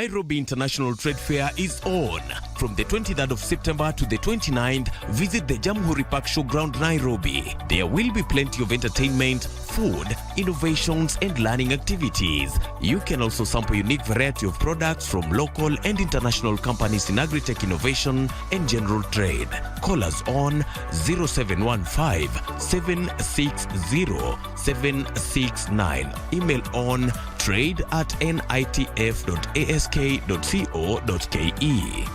Nairobi International Trade Fair is on. From the 23rd of September to the 29th, visit the Jamhuri Park Showground, Nairobi. There will be plenty of entertainment, food, innovations, and learning activities. You can also sample unique variety of products from local and international companies in agri-tech innovation and general trade. Call us on 0715-760-769. Email on trade@nitf.ask.co.ke.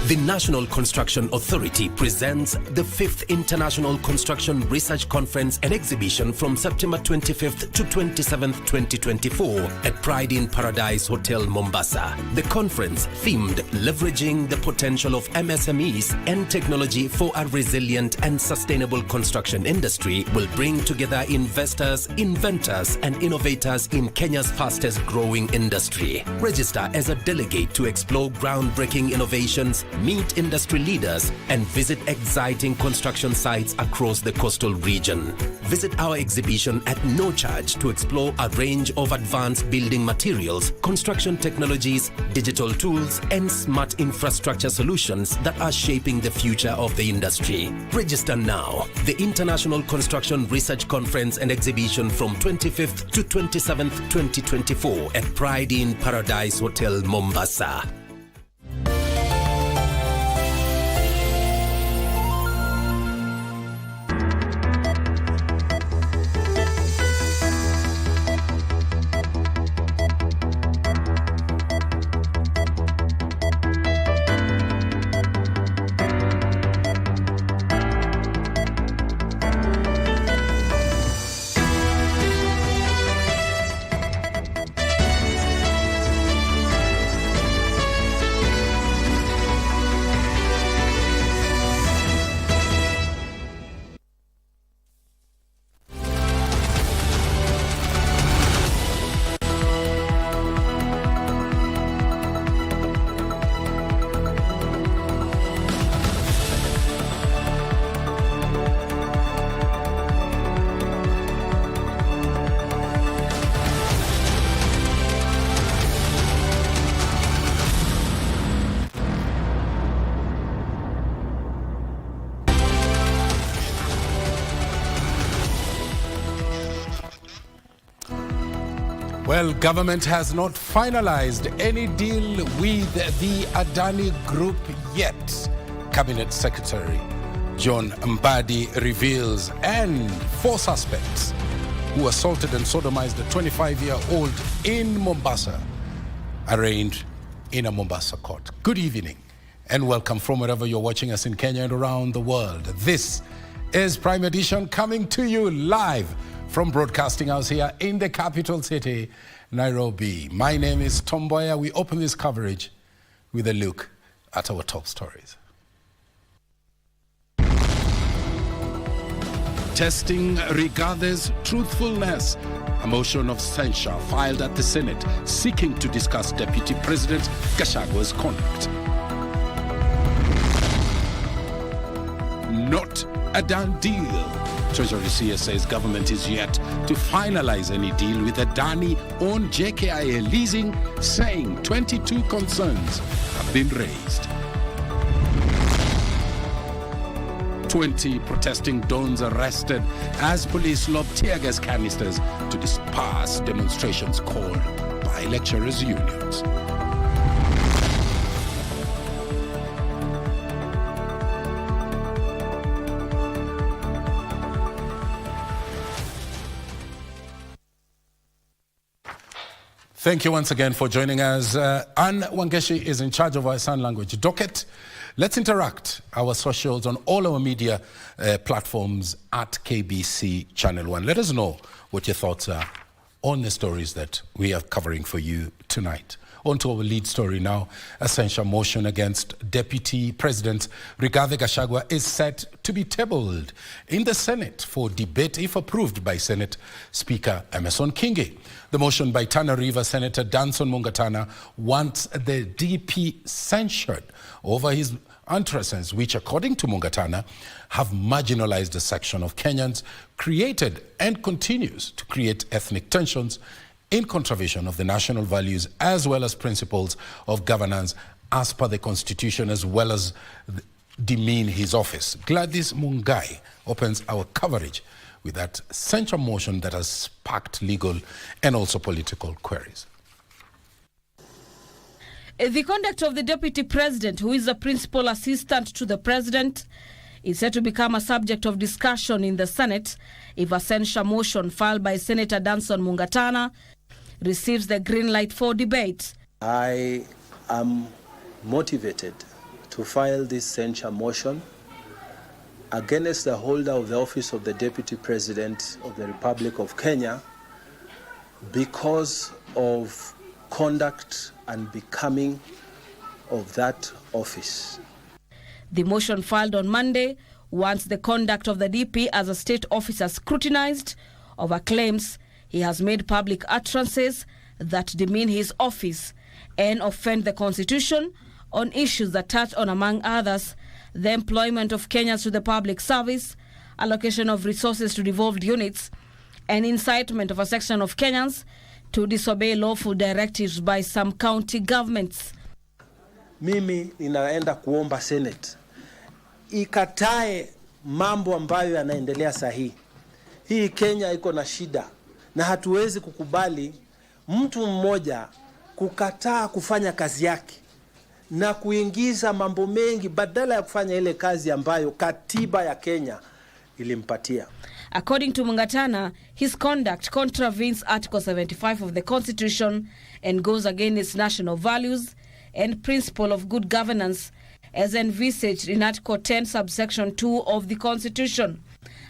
The National Construction Authority presents the 5th International Construction Research Conference and Exhibition from September 25th to 27th, 2024 at Pride in Paradise Hotel, Mombasa. The conference, themed Leveraging the Potential of MSMEs and Technology for a Resilient and Sustainable Construction Industry, will bring together investors, inventors, and innovators in Kenya's fastest growing industry. Register as a delegate to explore groundbreaking innovations, meet industry leaders, and visit exciting construction sites across the coastal region. Visit our exhibition at no charge to explore a range of advanced building materials, construction technologies, digital tools, and smart infrastructure solutions that are shaping the future of the industry. Register now. The International Construction Research Conference and Exhibition from 25th to 27th, 2024 at Pride in Paradise Hotel, Mombasa. Well, government has not finalized any deal with the Adani Group yet. Cabinet Secretary John Mbadi reveals, and 4 suspects who assaulted and sodomized a 25-year-old in Mombasa arraigned in a Mombasa court. Good evening and welcome from wherever you're watching us in Kenya and around the world. This is Prime Edition, coming to you live from Broadcasting House here in the capital city, Nairobi. My name is Mboya. We open this coverage with a look at our top stories. Testing Rigathe's truthfulness. A motion of censure filed at the Senate seeking to discuss Deputy President Gachagwa's conduct. Not a done deal. Treasury CS says government is yet to finalize any deal with Adani on JKIA leasing, saying 22 concerns have been raised. 20 protesting dons arrested as police lob tear gas canisters to disperse demonstrations called by lecturers' unions. Thank you once again for joining us. Anne Wangeshi is in charge of our sign language docket. Let's interact our socials on all our media platforms at KBC Channel 1. Let us know what your thoughts are on the stories that we are covering for you tonight. On to our lead story now. A censure motion against Deputy President Rigathi Gachagua is set to be tabled in the Senate for debate if approved by Senate Speaker Emerson Kingi. The motion by Tana River Senator Danson Mungatana wants the DP censured over his utterances, which, according to Mungatana, have marginalized a section of Kenyans, created and continues to create ethnic tensions in contravention of the national values as well as principles of governance as per the Constitution, as well as demean his office. Gladys Mungai opens our coverage with that censure motion that has sparked legal and also political queries. The conduct of the Deputy President, who is the principal assistant to the President, is set to become a subject of discussion in the Senate if a censure motion filed by Senator Danson Mungatana receives the green light for debate. I am motivated to file this censure motion against the holder of the office of the Deputy President of the Republic of Kenya because of conduct and becoming of that office. The motion filed on Monday wants the conduct of the DP as a state officer scrutinized over claims he has made public utterances that demean his office and offend the Constitution on issues that touch on, among others, the employment of Kenyans to the public service, allocation of resources to devolved units, and incitement of a section of Kenyans to disobey lawful directives by some county governments. Mimi ninaenda kuomba Senate ikatae mambo ambayo yanaendelea sahihi. Hii Kenya iko na shida na hatuwezi kukubali mtu mmoja kukataa kufanya kazi yake na kuingiza mambo mengi badala ya kufanya ile kazi ambayo katiba ya Kenya ilimpatia. According to Mungatana, his conduct contravenes Article 75 of the Constitution and goes against national values and principle of good governance as envisaged in Article 10, subsection 2 of the Constitution.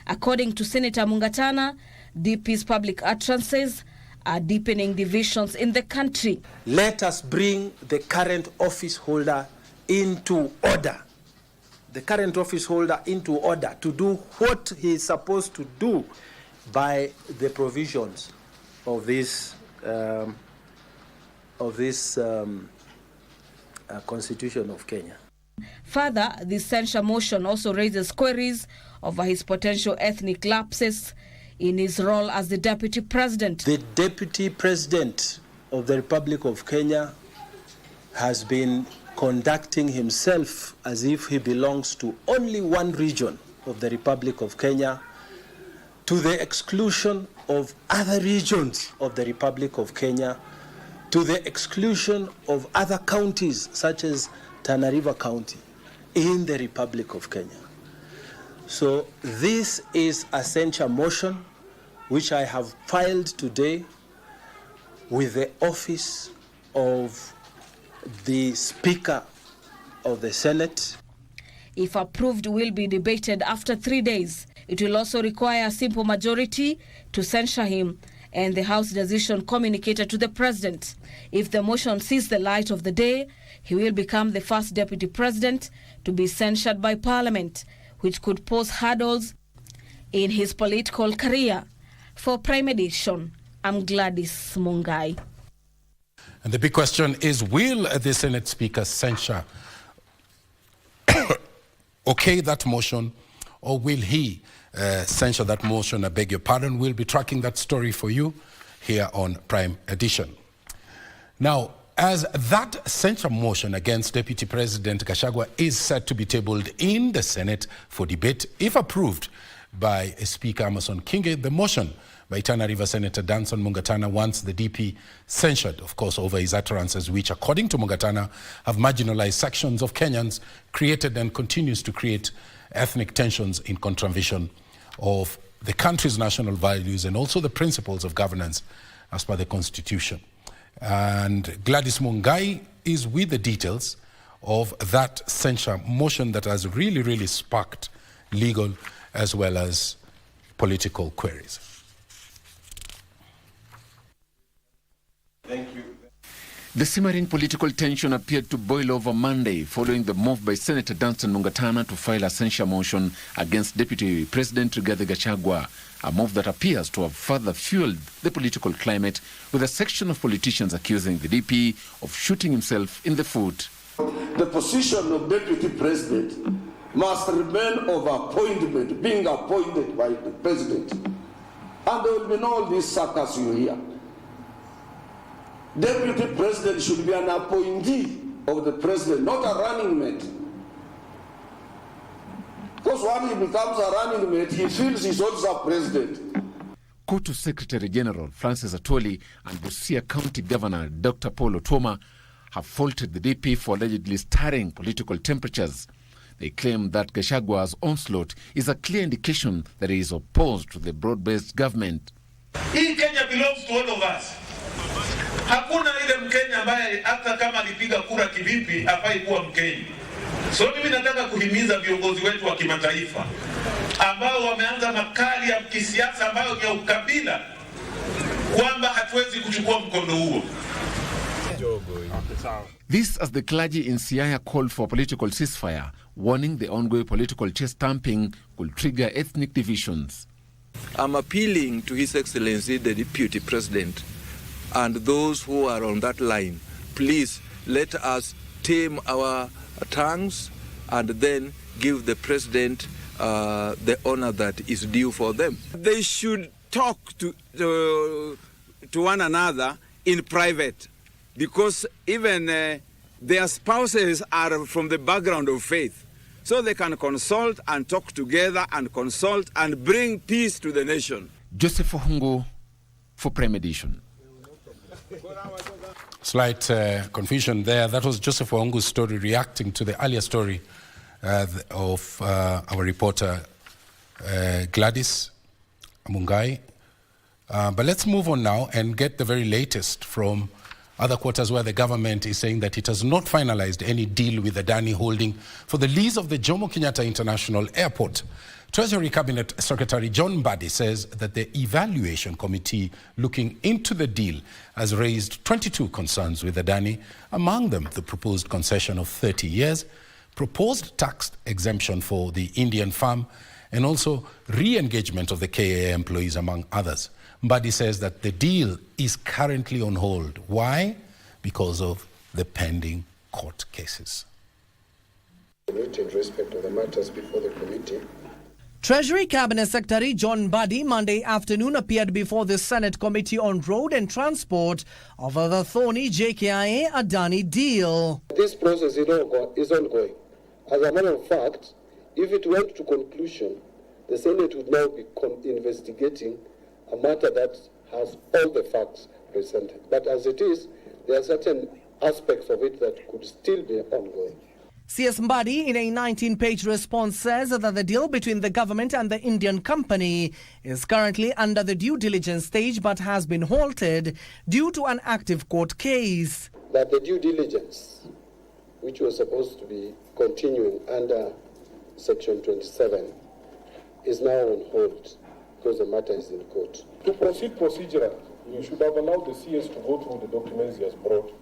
According to Senator Mungatana, DP's public utterances are deepening divisions in the country. Let us bring the current office holder into order. The current office holder into order to do what he is supposed to do by the provisions of this Constitution of Kenya. Further, the censure motion also raises queries over his potential ethnic lapses in his role as the Deputy President. The Deputy President of the Republic of Kenya has been conducting himself as if he belongs to only one region of the Republic of Kenya, to the exclusion of other regions of the Republic of Kenya, to the exclusion of other counties such as Tana River County in the Republic of Kenya. So this is a censure motion which I have filed today with the office of the Speaker of the Senate. If approved, will be debated after 3 days. It will also require a simple majority to censure him and the House decision communicated to the President. If the motion sees the light of the day, he will become the first Deputy President to be censured by Parliament, which could pose hurdles in his political career. For Prime Edition, I'm Gladys Mungai. And the big question is, will the Senate Speaker censure okay that motion, or will he censure that motion? I beg your pardon. We'll be tracking that story for you here on Prime Edition. Now, as that censure motion against Deputy President Gachagua is set to be tabled in the Senate for debate, if approved by Speaker Amason Kinge, the motion by Tana River Senator Danson Mungatana wants the DP censured, of course, over his utterances, which, according to Mungatana, have marginalized sections of Kenyans, created and continues to create ethnic tensions in contravention of the country's national values and also the principles of governance as per the Constitution. And Gladys Mungai is with the details of that censure motion that has really, really sparked legal as well as political queries. Thank you. The simmering political tension appeared to boil over Monday following the move by Senator Danson Mungatana to file a censure motion against Deputy President Rigathi Gachagua, a move that appears to have further fueled the political climate, with a section of politicians accusing the DP of shooting himself in the foot. The position of Deputy President must remain of appointment, being appointed by the President. And there will be no all these circus you hear. Deputy President should be an appointee of the President, not a running mate. Because when he becomes a running mate, he feels he's also a president. Kotu Secretary General Francis Atwoli and Busia County Governor Dr. Paul Otoma have faulted the DP for allegedly stirring political temperatures. They claim that Gachagwa's onslaught is a clear indication that he is opposed to the broad-based government. Hii Kenya belongs to all of us. Hakuna ile Mkenya ambaye hata kama alipiga kura kivipi hafai kuwa Mkenya. So mimi nataka kuhimiza viongozi wetu wa kimataifa ambao wameanza makali ya kisiasa ambayo ni ya ukabila kwamba hatuwezi kuchukua mkondo huo. This as the clergy in Siaya called for political ceasefire, warning the ongoing political chest stamping could trigger ethnic divisions. I'm appealing to His Excellency the Deputy President and those who are on that line, please let us tame our tongues and then give the President the honor that is due for them. They should talk to one another in private, because even their spouses are from the background of faith. So they can consult and talk together and consult and bring peace to the nation. Joseph Ohungu for Prime Edition. Slight confusion there. That was Joseph Ohungu's story reacting to the earlier story of our reporter Gladys Mungai. But let's move on now and get the very latest from other quarters where the government is saying that it has not finalized any deal with Adani Holding for the lease of the Jomo Kenyatta International Airport. Treasury Cabinet Secretary John Mbadi says that the evaluation committee looking into the deal has raised 22 concerns with Adani, among them the proposed concession of 30 years, proposed tax exemption for the Indian farm, and also re-engagement of the KIA employees, among others. Mbadi says that the deal is currently on hold. Why? Because of the pending court cases. In respect of the matters before the committee, Treasury Cabinet Secretary John Mbadi Monday afternoon appeared before the Senate Committee on Road and Transport over the thorny JKIA Adani deal. This process is ongoing. As a matter of fact, if it went to conclusion, the Senate would now be investigating a matter that has all the facts presented. But as it is, there are certain aspects of it that could still be ongoing. CS Mbadi, in a 19-page response, says that the deal between the government and the Indian company is currently under the due diligence stage but has been halted due to an active court case. That the due diligence, which was supposed to be continuing under Section 27, is now on hold because the matter is in court. To proceed procedurally, you should have allowed the CS to go through the documents he has brought.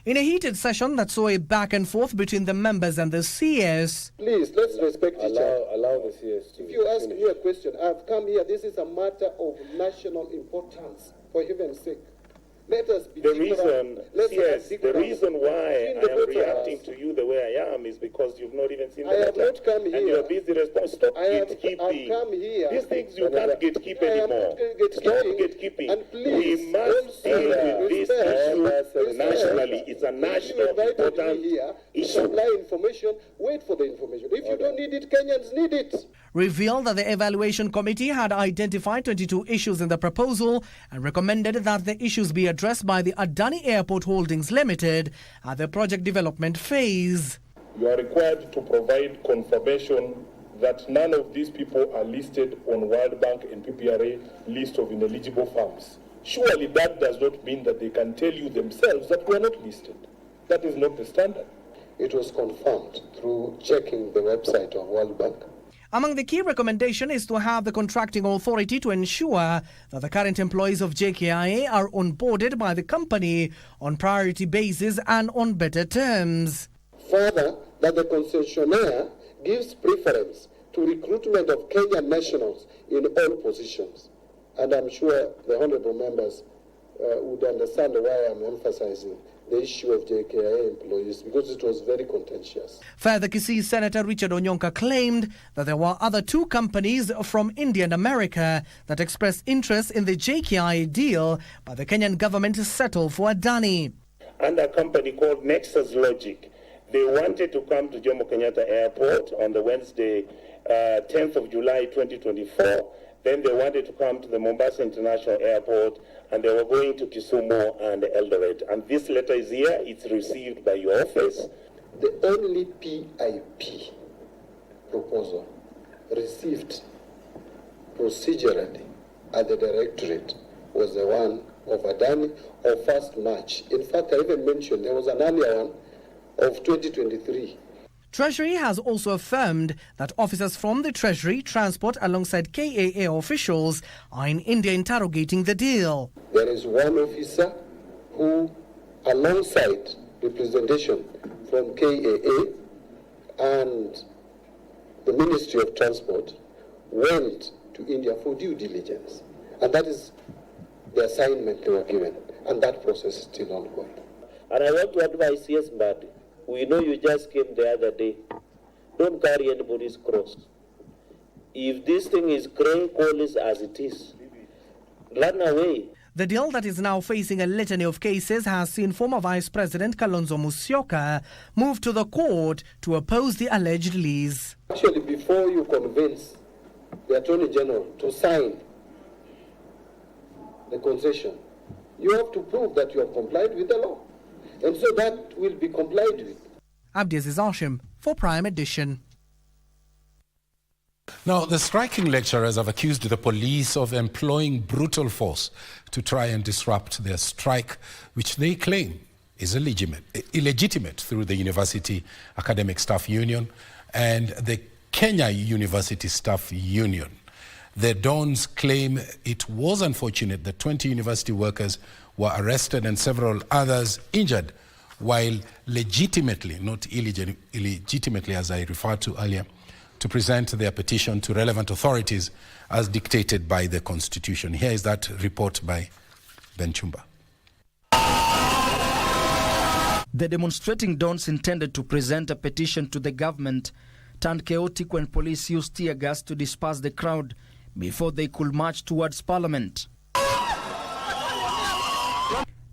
In a heated session that saw a back and forth between the members and the CS. Please, let's respect each other. Allow the CS to If you ask me a question, I've come here. This is a matter of national importance, for heaven's sake. Let us be the reason why I am reacting to you the way I am is because you've not even seen the matter. I have not come here. And you are busy responding. Stop gatekeeping. I've come here. These things you can't gatekeep anymore. Stop gatekeeping. And please, we must deal with this issue nationally. It's a national important issue. Supply information. Wait for the information. If you don't need it, Kenyans need it. Revealed that the evaluation committee had identified 22 issues in the proposal and recommended that the issues be addressed by the Adani Airport Holdings Limited at the project development phase. You are required to provide confirmation that none of these people are listed on World Bank and PPRA list of ineligible farms. Surely that does not mean that they can tell you themselves that we are not listed. That is not the standard. It was confirmed through checking the website of World Bank. Among the key recommendations is to have the contracting authority to ensure that the current employees of JKIA are onboarded by the company on priority basis and on better terms. Further, that the concessionaire gives preference to recruitment of Kenyan nationals in all positions. And I'm sure the honorable members would understand why I'm emphasizing the issue of JKIA employees because it was very contentious. Further, Kisii Senator Richard Onyonka claimed that there were other two companies from India and America that expressed interest in the JKIA deal, but the Kenyan government settled for Adani. And a company called Nexus Logic. They wanted to come to Jomo Kenyatta Airport on the Wednesday, 10th of July 2024. Then they wanted to come to the Mombasa International Airport, and they were going to Kisumu and Eldoret. And this letter is here. It's received by your office. The only PIP proposal received procedurally at the directorate was the one of Adani of 1st March. In fact, I even mentioned there was an earlier one of 2023. Treasury has also affirmed that officers from the Treasury, Transport alongside KAA officials are in India interrogating the deal. There is one officer who, alongside representation from KAA and the Ministry of Transport, went to India for due diligence. And that is the assignment they were given. And that process is still ongoing. And I want to advise, yes, but we know you just came the other day. Don't carry anybody's cross. If this thing is grey, call it as it is. Run away. The deal that is now facing a litany of cases has seen former Vice President Kalonzo Musyoka move to the court to oppose the alleged lease. Actually, before you convince the Attorney General to sign the concession, you have to prove that you have complied with the law. And so that will be complied with. Abdiaziz Hashim for Prime Edition. Now, the striking lecturers have accused the police of employing brutal force to try and disrupt their strike, which they claim is illegitimate through the University Academic Staff Union and the Kenya University Staff Union. The Dons claim it was unfortunate that 20 university workers were arrested and several others injured, while legitimately, not illegitimately as I referred to earlier, to present their petition to relevant authorities as dictated by the Constitution. Here is that report by Ben Chumba. The demonstrating Dons intended to present a petition to the government turned chaotic when police used tear gas to disperse the crowd before they could march towards Parliament.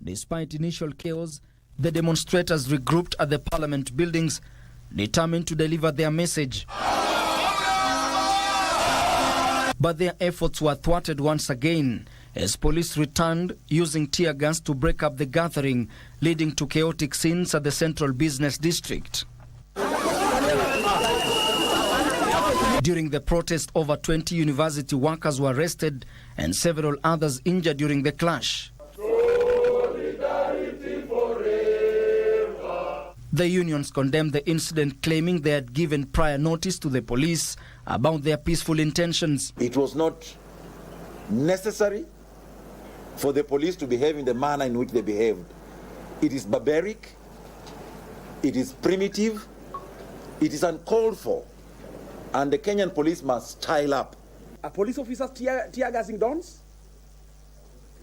Despite initial chaos, the demonstrators regrouped at the Parliament buildings, determined to deliver their message. But their efforts were thwarted once again as police returned using tear gas to break up the gathering, leading to chaotic scenes at the Central Business District. During the protest, over 20 university workers were arrested and several others injured during the clash. The unions condemned the incident, claiming they had given prior notice to the police about their peaceful intentions. It was not necessary for the police to behave in the manner in which they behaved. It is barbaric, it is primitive, it is uncalled for, and the Kenyan police must style up. A police officer tear gassing Dons?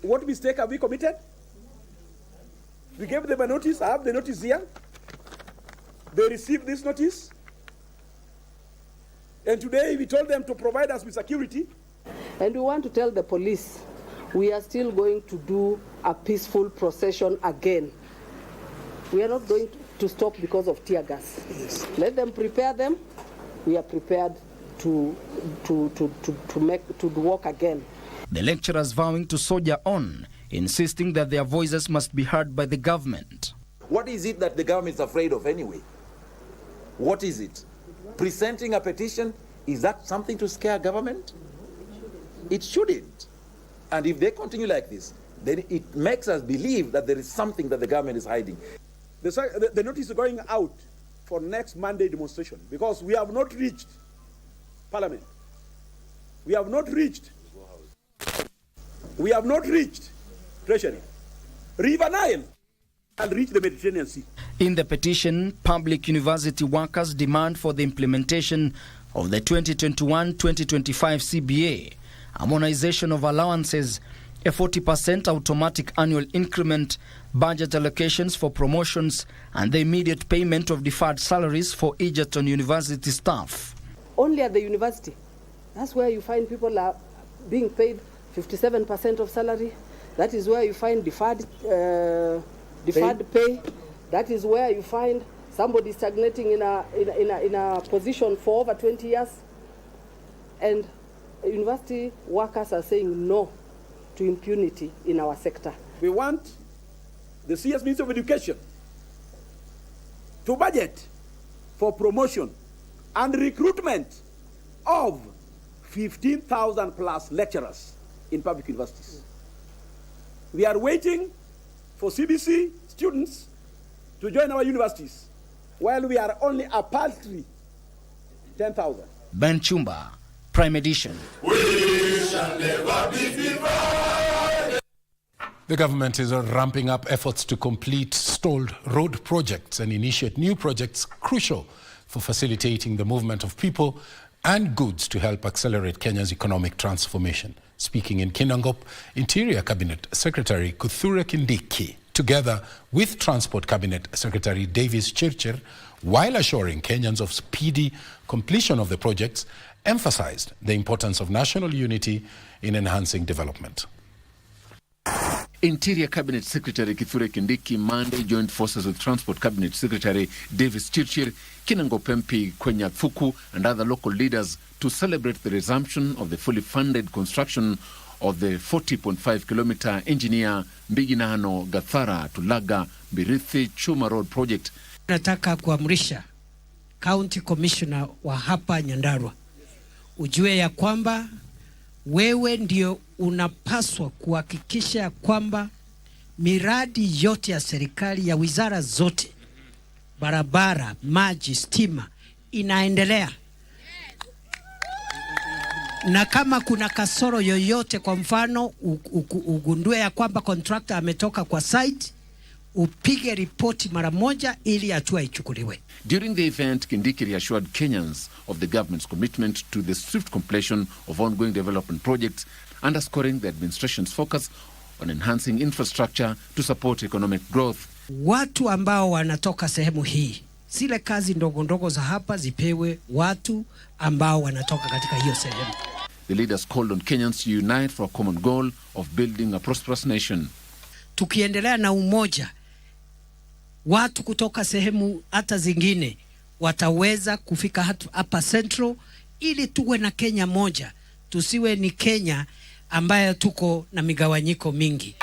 What mistake have we committed? We gave them a notice. I have the notice here. They received this notice. And today we told them to provide us with security. And we want to tell the police we are still going to do a peaceful procession again. We are not going to stop because of tear gas. Yes. Let them prepare them. We are prepared to walk again. The lecturers vowing to soldier on, insisting that their voices must be heard by the government. What is it that the government is afraid of anyway? What is it? Presenting a petition, is that something to scare government? It shouldn't. And if they continue like this, then it makes us believe that there is something that the government is hiding. The notice is going out for next Monday demonstration because we have not reached Parliament. We have not reached Treasury, River Nile, and reach the Mediterranean Sea. In the petition, public university workers demand for the implementation of the 2021-2025 CBA, harmonization of allowances, a 40% automatic annual increment, budget allocations for promotions, and the immediate payment of deferred salaries for Egerton University staff. Only at the university, that's where you find people are being paid 57% of salary. That is where you find deferred pay. That is where you find somebody stagnating in a position for over 20 years. And university workers are saying no to impunity in our sector. We want the CS Ministry of Education to budget for promotion and recruitment of 15,000 plus lecturers in public universities. We are waiting for CBC students to join our universities, while we are only a paltry 10,000. Ben Chumba, Prime Edition. We shall never be divided. The government is ramping up efforts to complete stalled road projects and initiate new projects crucial for facilitating the movement of people and goods to help accelerate Kenya's economic transformation. Speaking in Kinangop, Interior Cabinet Secretary Kithure Kindiki, together with Transport Cabinet Secretary Davis Chirchir, while assuring Kenyans of speedy completion of the projects, emphasized the importance of national unity in enhancing development. Interior Cabinet Secretary Kithure Kindiki Monday joined forces with Transport Cabinet Secretary Davis Chirchir, Kinangop MP Kwenya Fuku, and other local leaders to celebrate the resumption of the fully funded construction of the 40.5-kilometer engineer Mbiginano Gathara to Laga Mbirithi Chuma Road project. Nataka kuamrisha County Commissioner wa hapa Nyandarua ujue ya kwamba wewe ndio unapaswa kuhakikisha kwamba miradi yote ya serikali ya wizara zote, barabara, maji, stima inaendelea. Na kama kuna kasoro yoyote, kwa mfano ugundue ya kwamba contractor ametoka kwa site, upige ripoti mara moja ili hatua ichukuliwe. During the event, Kindiki reassured Kenyans of the government's commitment to the swift completion of ongoing development projects, underscoring the administration's focus on enhancing infrastructure to support economic growth. Watu ambao wanatoka sehemu hii, zile kazi ndogo ndogo za hapa zipewe watu ambao wanatoka katika hiyo sehemu. The leaders called on Kenyans to unite for a common goal of building a prosperous nation. Tukiendelea na umoja, watu kutoka sehemu hata zingine wataweza kufika hapa Central ili tuwe na Kenya moja. Tusiwe ni Kenya ambayo tuko na migawanyiko mingi.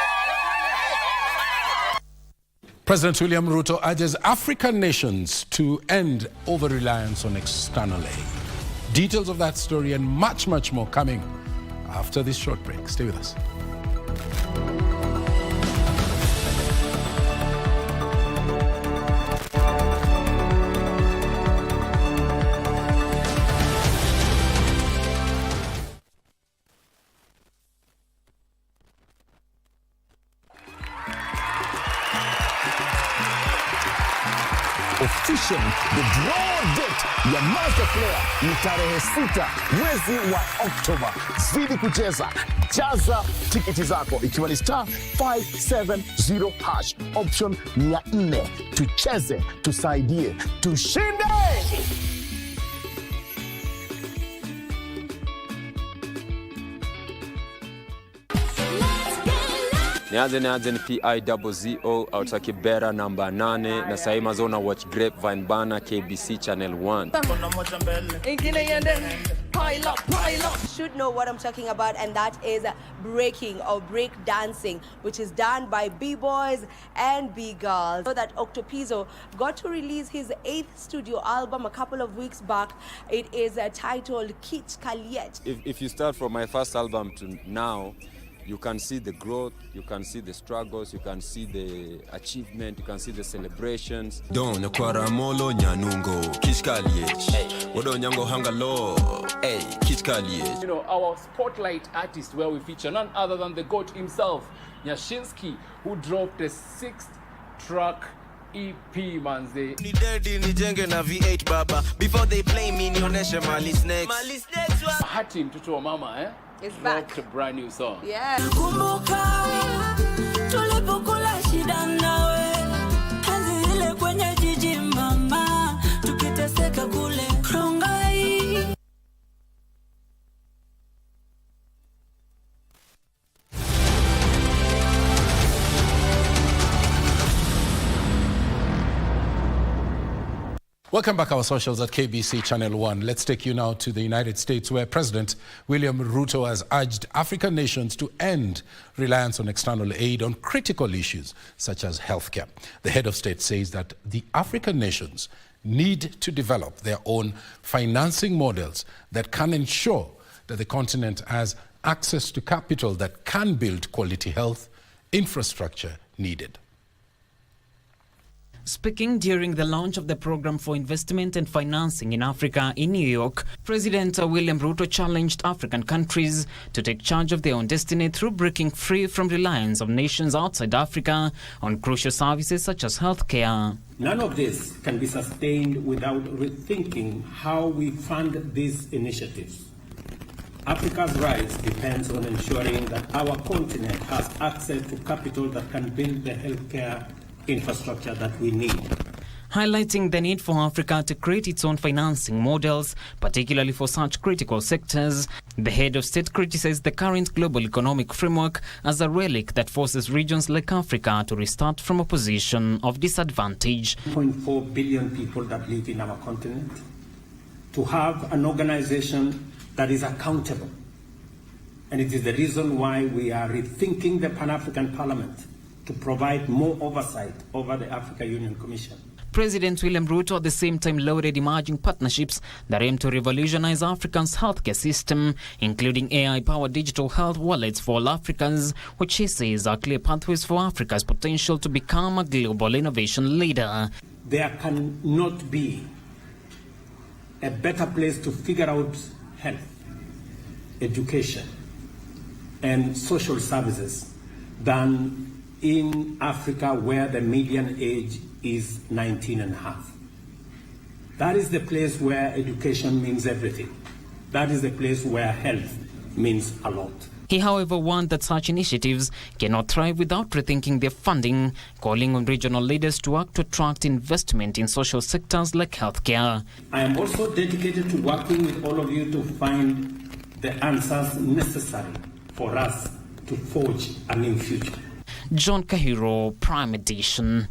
President William Ruto urges African nations to end over-reliance on external aid. Details of that story and much, much more coming after this short break. Stay with us. Officially, the draw date ya Master Player ni tarehe 6 mwezi wa Oktoba. Zidi kucheza, jaza tiketi zako ikiwa ni *570# option 400. Tucheze, tusaidie, tushinde! Nianze ni PIZZO Outaki Bera namba 8 na sahi mazona watch Grapevine Bana KBC Channel 1. Should know what I'm talking about, and that is breaking or break dancing, which is done by B-boys and B-girls. So that Octopizzo got to release his 8th studio album a couple of weeks back. It is titled Kich Kaliet. If you start from my first album to now, you can see the growth, you can see the struggles, you can see the achievement, you can see the celebrations. Don nakwara molo nyanungo kishkaliech wodo nyango hangalo hey kishkaliech. You know, our spotlight artist where we feature none other than the GOAT himself, Nyashinsky, who dropped a 6th track EP manze. Ni daddy nijenge na V8 baba. Before they play me nionyeshe Mali Snakes. Mali Snakes wa Bahati mtoto wa mama It's dropped back. a brand new song. Yeah. Kumbuka tulipokula shida nawe, kazi ile kwenye jiji mama, tukiteseka kule Rongai. Welcome back, our socials at KBC Channel 1. Let's take you now to the United States, where President William Ruto has urged African nations to end reliance on external aid on critical issues such as healthcare. The head of state says that the African nations need to develop their own financing models that can ensure that the continent has access to capital that can build quality health infrastructure needed. Speaking during the launch of the Program for Investment and Financing in Africa in New York, President William Ruto challenged African countries to take charge of their own destiny through breaking free from reliance of nations outside Africa on crucial services such as healthcare. None of this can be sustained without rethinking how we fund these initiatives. Africa's rise depends on ensuring that our continent has access to capital that can build the healthcare infrastructure that we need. Highlighting the need for Africa to create its own financing models, particularly for such critical sectors, the head of state criticized the current global economic framework as a relic that forces regions like Africa to restart from a position of disadvantage. 1.4 billion people that live in our continent, to have an organization that is accountable. And it is the reason why we are rethinking the Pan-African Parliament to provide more oversight over the Africa Union Commission. President William Ruto at the same time lauded emerging partnerships that aim to revolutionize Africa's healthcare system, including AI-powered digital health wallets for all Africans, which he says are clear pathways for Africa's potential to become a global innovation leader. There cannot be a better place to figure out health, education, and social services than in Africa, where the median age is 19 and a half. That is the place where education means everything. That is the place where health means a lot. He, however, warned that such initiatives cannot thrive without rethinking their funding, calling on regional leaders to act to attract investment in social sectors like healthcare. I am also dedicated to working with all of you to find the answers necessary for us to forge a new future. John Kahiro, Prime Edition.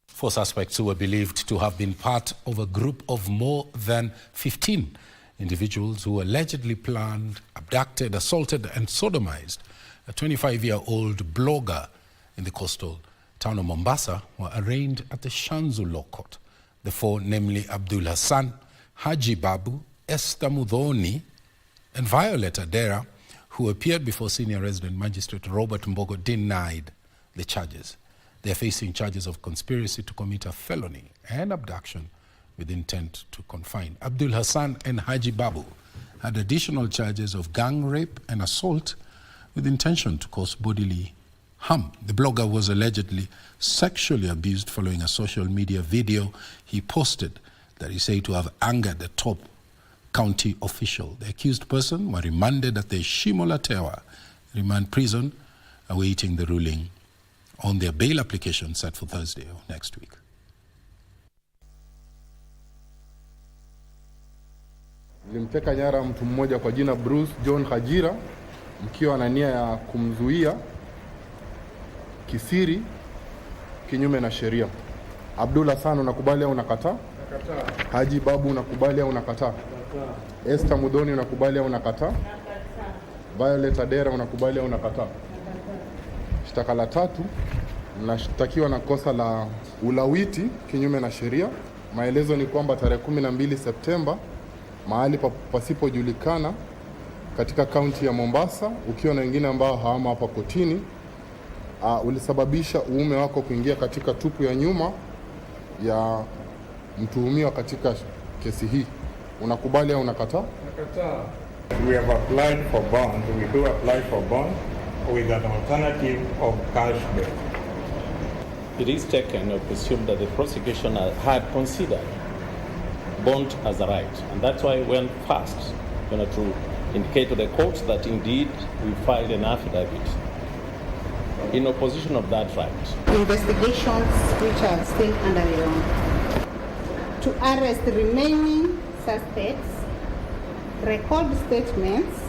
4 suspects who were believed to have been part of a group of more than 15 individuals who allegedly planned, abducted, assaulted and sodomized a 25-year-old blogger in the coastal town of Mombasa were arraigned at the Shanzu Law Court. The 4, namely Abdul Hassan, Haji Babu, Esther Mudhoni and Violet Adera, who appeared before Senior Resident Magistrate Robert Mbogo, denied the charges. They are facing charges of conspiracy to commit a felony and abduction with intent to confine. Abdul Hassan and Haji Babu had additional charges of gang rape and assault with intention to cause bodily harm. The blogger was allegedly sexually abused following a social media video he posted that he said to have angered the top county official. The accused person were remanded at the Shimolatewa remand prison, awaiting the ruling on their bail application set for Thursday of next week. Nilimteka nyara mtu mmoja kwa jina Bruce John Hajira mkiwa na nia ya kumzuia kisiri kinyume na sheria. Abdul Hassan, unakubali au unakataa? Nakataa. Haji Babu, unakubali au unakataa? Nakataa. Esther Mudhoni, unakubali au unakataa? Nakataa. Violet Adera, unakubali au unakataa? Shtaka la 3, mnashtakiwa na kosa la ulawiti kinyume na sheria. Maelezo ni kwamba tarehe 12 Septemba mahali pasipojulikana katika kaunti ya Mombasa, ukiwa na wengine ambao hawamo hapa kotini, ulisababisha uume wako kuingia katika tupu ya nyuma ya mtuhumiwa katika kesi hii. Unakubali au unakataa? Nakataa. We have applied for bond. We do apply for bond with an alternative of cash bail. it is taken or presumed that the prosecution had considered bond as a right, and that's why we went first, to indicate to the courts that indeed we filed an affidavit in opposition of that right. Investigations which are still underway to arrest the remaining suspects, record statements,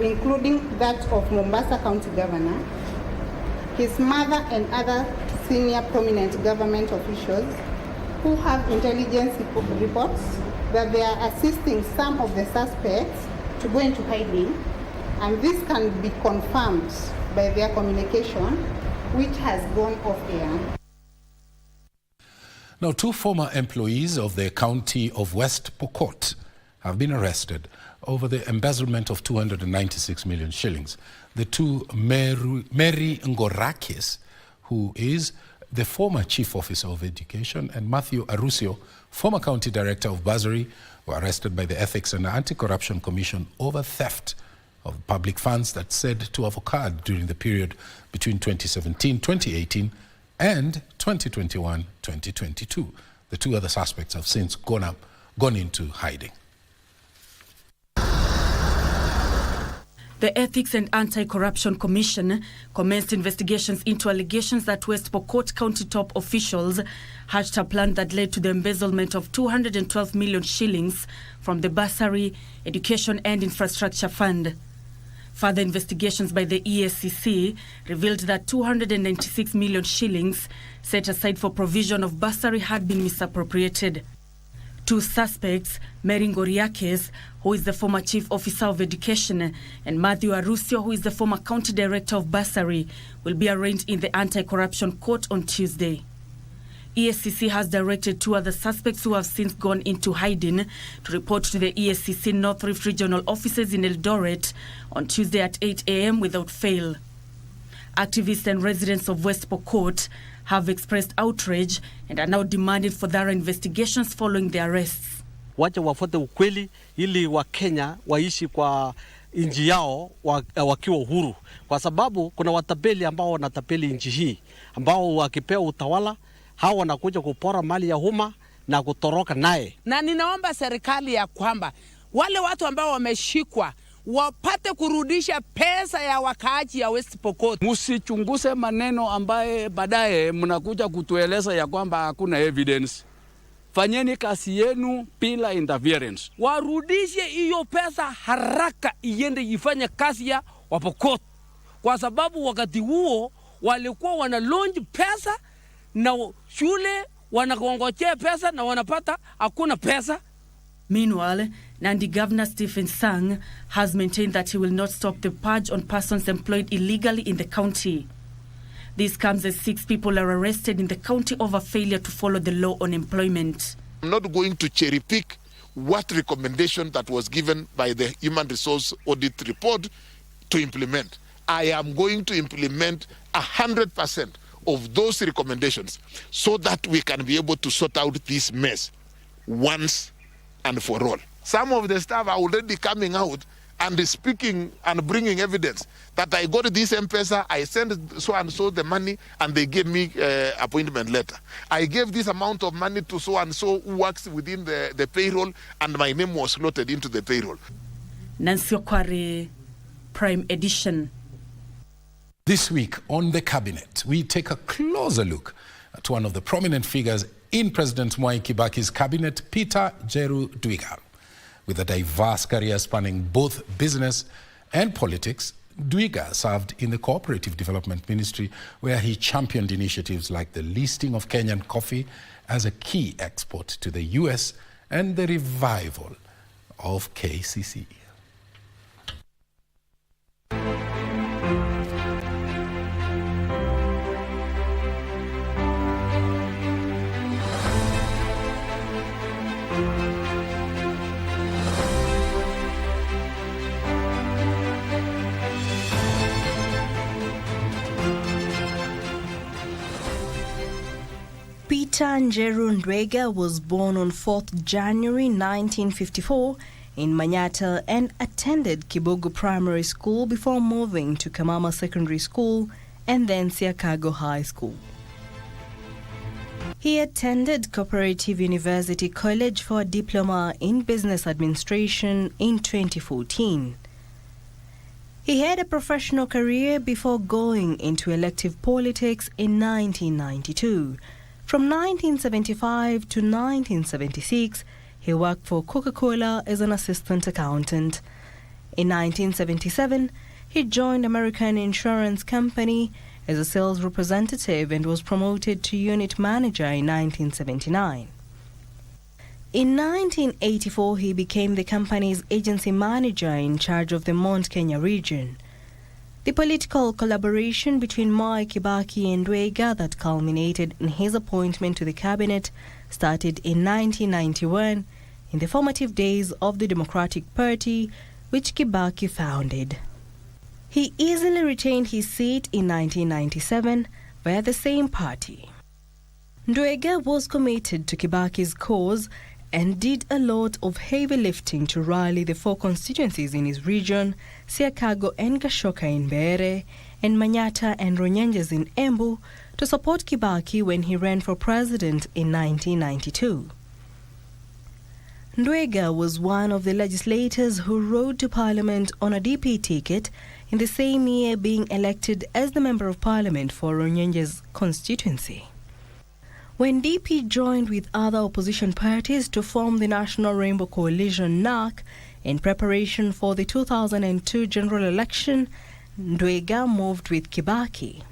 including that of Mombasa County Governor, his mother and other senior prominent government officials who have intelligence reports that they are assisting some of the suspects to go into hiding, and this can be confirmed by their communication, which has gone off air. Now, 2 former employees of the county of West Pokot have been arrested over the embezzlement of 296 million shillings. The two, Mary Ngorakis, who is the former Chief Officer of Education, and Matthew Arusio, former County Director of Bursary, were arrested by the Ethics and Anti-Corruption Commission over theft of public funds that's said to have occurred during the period between 2017, 2018 and 2021, 2022. The 2 other suspects have since gone into hiding. The Ethics and Anti-Corruption Commission commenced investigations into allegations that West Pokot County top officials hatched a plan that led to the embezzlement of 212 million shillings from the Bursary, Education and Infrastructure Fund. Further investigations by the EACC revealed that 296 million shillings set aside for provision of bursary had been misappropriated. 2 suspects, Mary Ngoriakes, who is the former Chief Officer of Education, and Matthew Arusio, who is the former County Director of Bursary, will be arraigned in the Anti-Corruption Court on Tuesday. EACC has directed 2 other suspects who have since gone into hiding to report to the EACC North Rift Regional Offices in Eldoret on Tuesday at 8 a.m. without fail. Activists and residents of West Pokot have expressed outrage and are now demanding for thorough investigations following the arrests. Wacha wafuate ukweli ili Wakenya waishi kwa nchi yao wakiwa uhuru, kwa sababu kuna watapeli ambao wanatapeli nchi hii, ambao wakipewa utawala hao wanakuja kupora mali ya umma na kutoroka naye. Na ninaomba serikali ya kwamba wale watu ambao wameshikwa wapate kurudisha pesa ya wakaaji ya West Pokot. Msichunguse maneno ambaye baadaye mnakuja kutueleza ya kwamba hakuna evidence. Fanyeni kazi yenu bila interference. Warudishe hiyo pesa haraka iende ifanye kazi ya Wapokot. Kwa sababu wakati huo walikuwa wana launch pesa na shule wanakongojea pesa na wanapata hakuna pesa. Meanwhile, Nandi Governor Stephen Sang has maintained that he will not stop the purge on persons employed illegally in the county. This comes as 6 people are arrested in the county over failure to follow the law on employment. I'm not going to cherry pick what recommendation that was given by the Human Resource Audit report to implement. I am going to implement 100% of those recommendations so that we can be able to sort out this mess once and for all. Some of the staff are already coming out and speaking and bringing evidence that I got this M-Pesa, I sent so and so the money, and they gave me appointment letter. I gave this amount of money to so and so who works within the payroll, and my name was slotted into the payroll. Nancy Okware, Prime Edition. This week on the Cabinet, we take a closer look at one of the prominent figures in President Mwai Kibaki's cabinet, Peter Njeru Dwiga. With a diverse career spanning both business and politics, Dwiga served in the Cooperative Development Ministry, where he championed initiatives like the listing of Kenyan coffee as a key export to the US and the revival of KCC. Peter Njeru Dwiga was born on 4th January 1954 in Manyata and attended Kibogo Primary School before moving to Kamama Secondary School and then Chicago High School. He attended Cooperative University College for a diploma in business administration in 2014. He had a professional career before going into elective politics in 1992. From 1975 to 1976, he worked for Coca-Cola as an assistant accountant. In 1977, he joined American Insurance Company as a sales representative and was promoted to unit manager in 1979. In 1984, he became the company's agency manager in charge of the Mount Kenya region. The political collaboration between Mwai Kibaki and Ndwega that culminated in his appointment to the cabinet started in 1991 in the formative days of the Democratic Party, which Kibaki founded. He easily retained his seat in 1997 via the same party. Ndwega was committed to Kibaki's cause and did a lot of heavy lifting to rally the 4 constituencies in his region, Siakago and Gashoka in Mbeere, and Manyata and Ronyenjes in Embu, to support Kibaki when he ran for president in 1992. Ndwega was one of the legislators who rode to Parliament on a DP ticket in the same year, being elected as the Member of Parliament for Ronyenjes constituency. When DP joined with other opposition parties to form the National Rainbow Coalition NAC in preparation for the 2002 general election, Ndwega moved with Kibaki.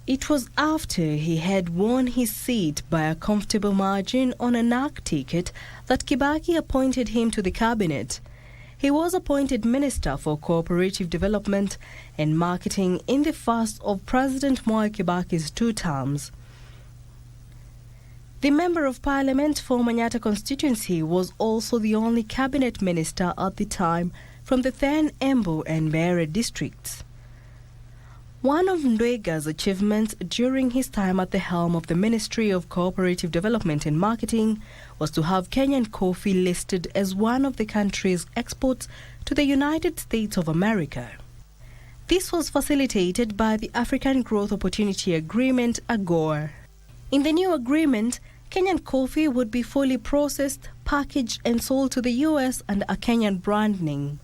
It was after he had won his seat by a comfortable margin on a NAC ticket that Kibaki appointed him to the cabinet. He was appointed Minister for Cooperative Development and Marketing in the first of President Mwai Kibaki's 2 terms. The Member of Parliament for Manyata constituency was also the only cabinet minister at the time from the then Embu and Mbeere districts. One of Ndwega's achievements during his time at the helm of the Ministry of Cooperative Development and Marketing was to have Kenyan coffee listed as one of the country's exports to the United States of America. This was facilitated by the African Growth Opportunity Agreement, AGOA. In the new agreement, Kenyan coffee would be fully processed, packaged and sold to the US under a Kenyan brand name.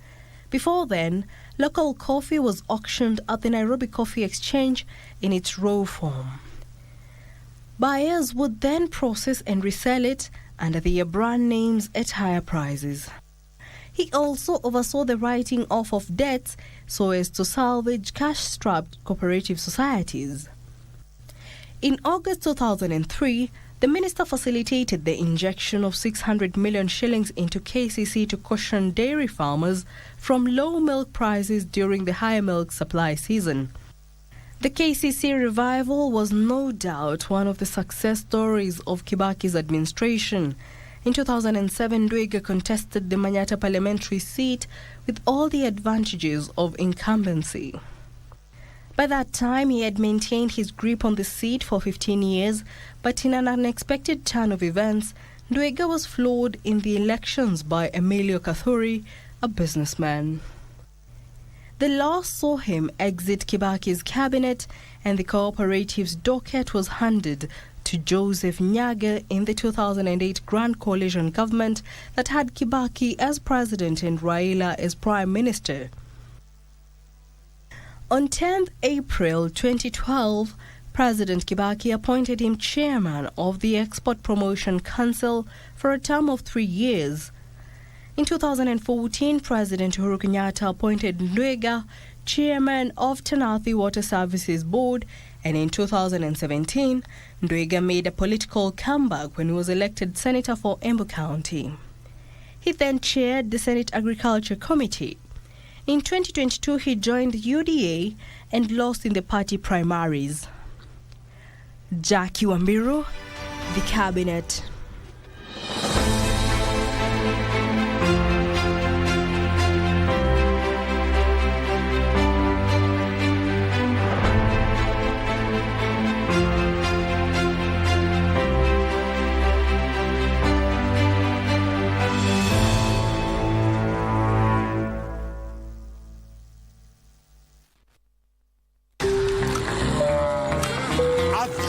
Before then, local coffee was auctioned at the Nairobi Coffee Exchange in its raw form. Buyers would then process and resell it under their brand names at higher prices. He also oversaw the writing off of debts so as to salvage cash-strapped cooperative societies. In August 2003, the minister facilitated the injection of 600 million shillings into KCC to cushion dairy farmers from low milk prices during the high milk supply season. The KCC revival was no doubt one of the success stories of Kibaki's administration. In 2007, Ndwega contested the Manyata parliamentary seat with all the advantages of incumbency. By that time, he had maintained his grip on the seat for 15 years, but in an unexpected turn of events, Ndwega was floored in the elections by Emilio Kathuri, a businessman. The loss saw him exit Kibaki's cabinet, and the cooperative's docket was handed to Joseph Nyaga in the 2008 Grand Coalition government that had Kibaki as president and Raila as prime minister. On 10th April 2012, President Kibaki appointed him chairman of the Export Promotion Council for a term of 3 years. In 2014, President Uhuru Kenyatta appointed Ndwega chairman of Tanathi Water Services Board, and in 2017, Ndwega made a political comeback when he was elected senator for Embu County. He then chaired the Senate Agriculture Committee. In 2022, he joined UDA and lost in the party primaries. Jackie Wambiru, the Cabinet.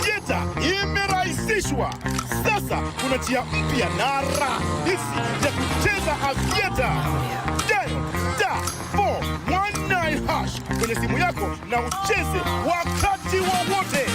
avieta imerahisishwa. Sasa kuna njia mpya na rahisi ya kucheza avieta. Dial *419# kwenye simu yako na ucheze wakati wowote.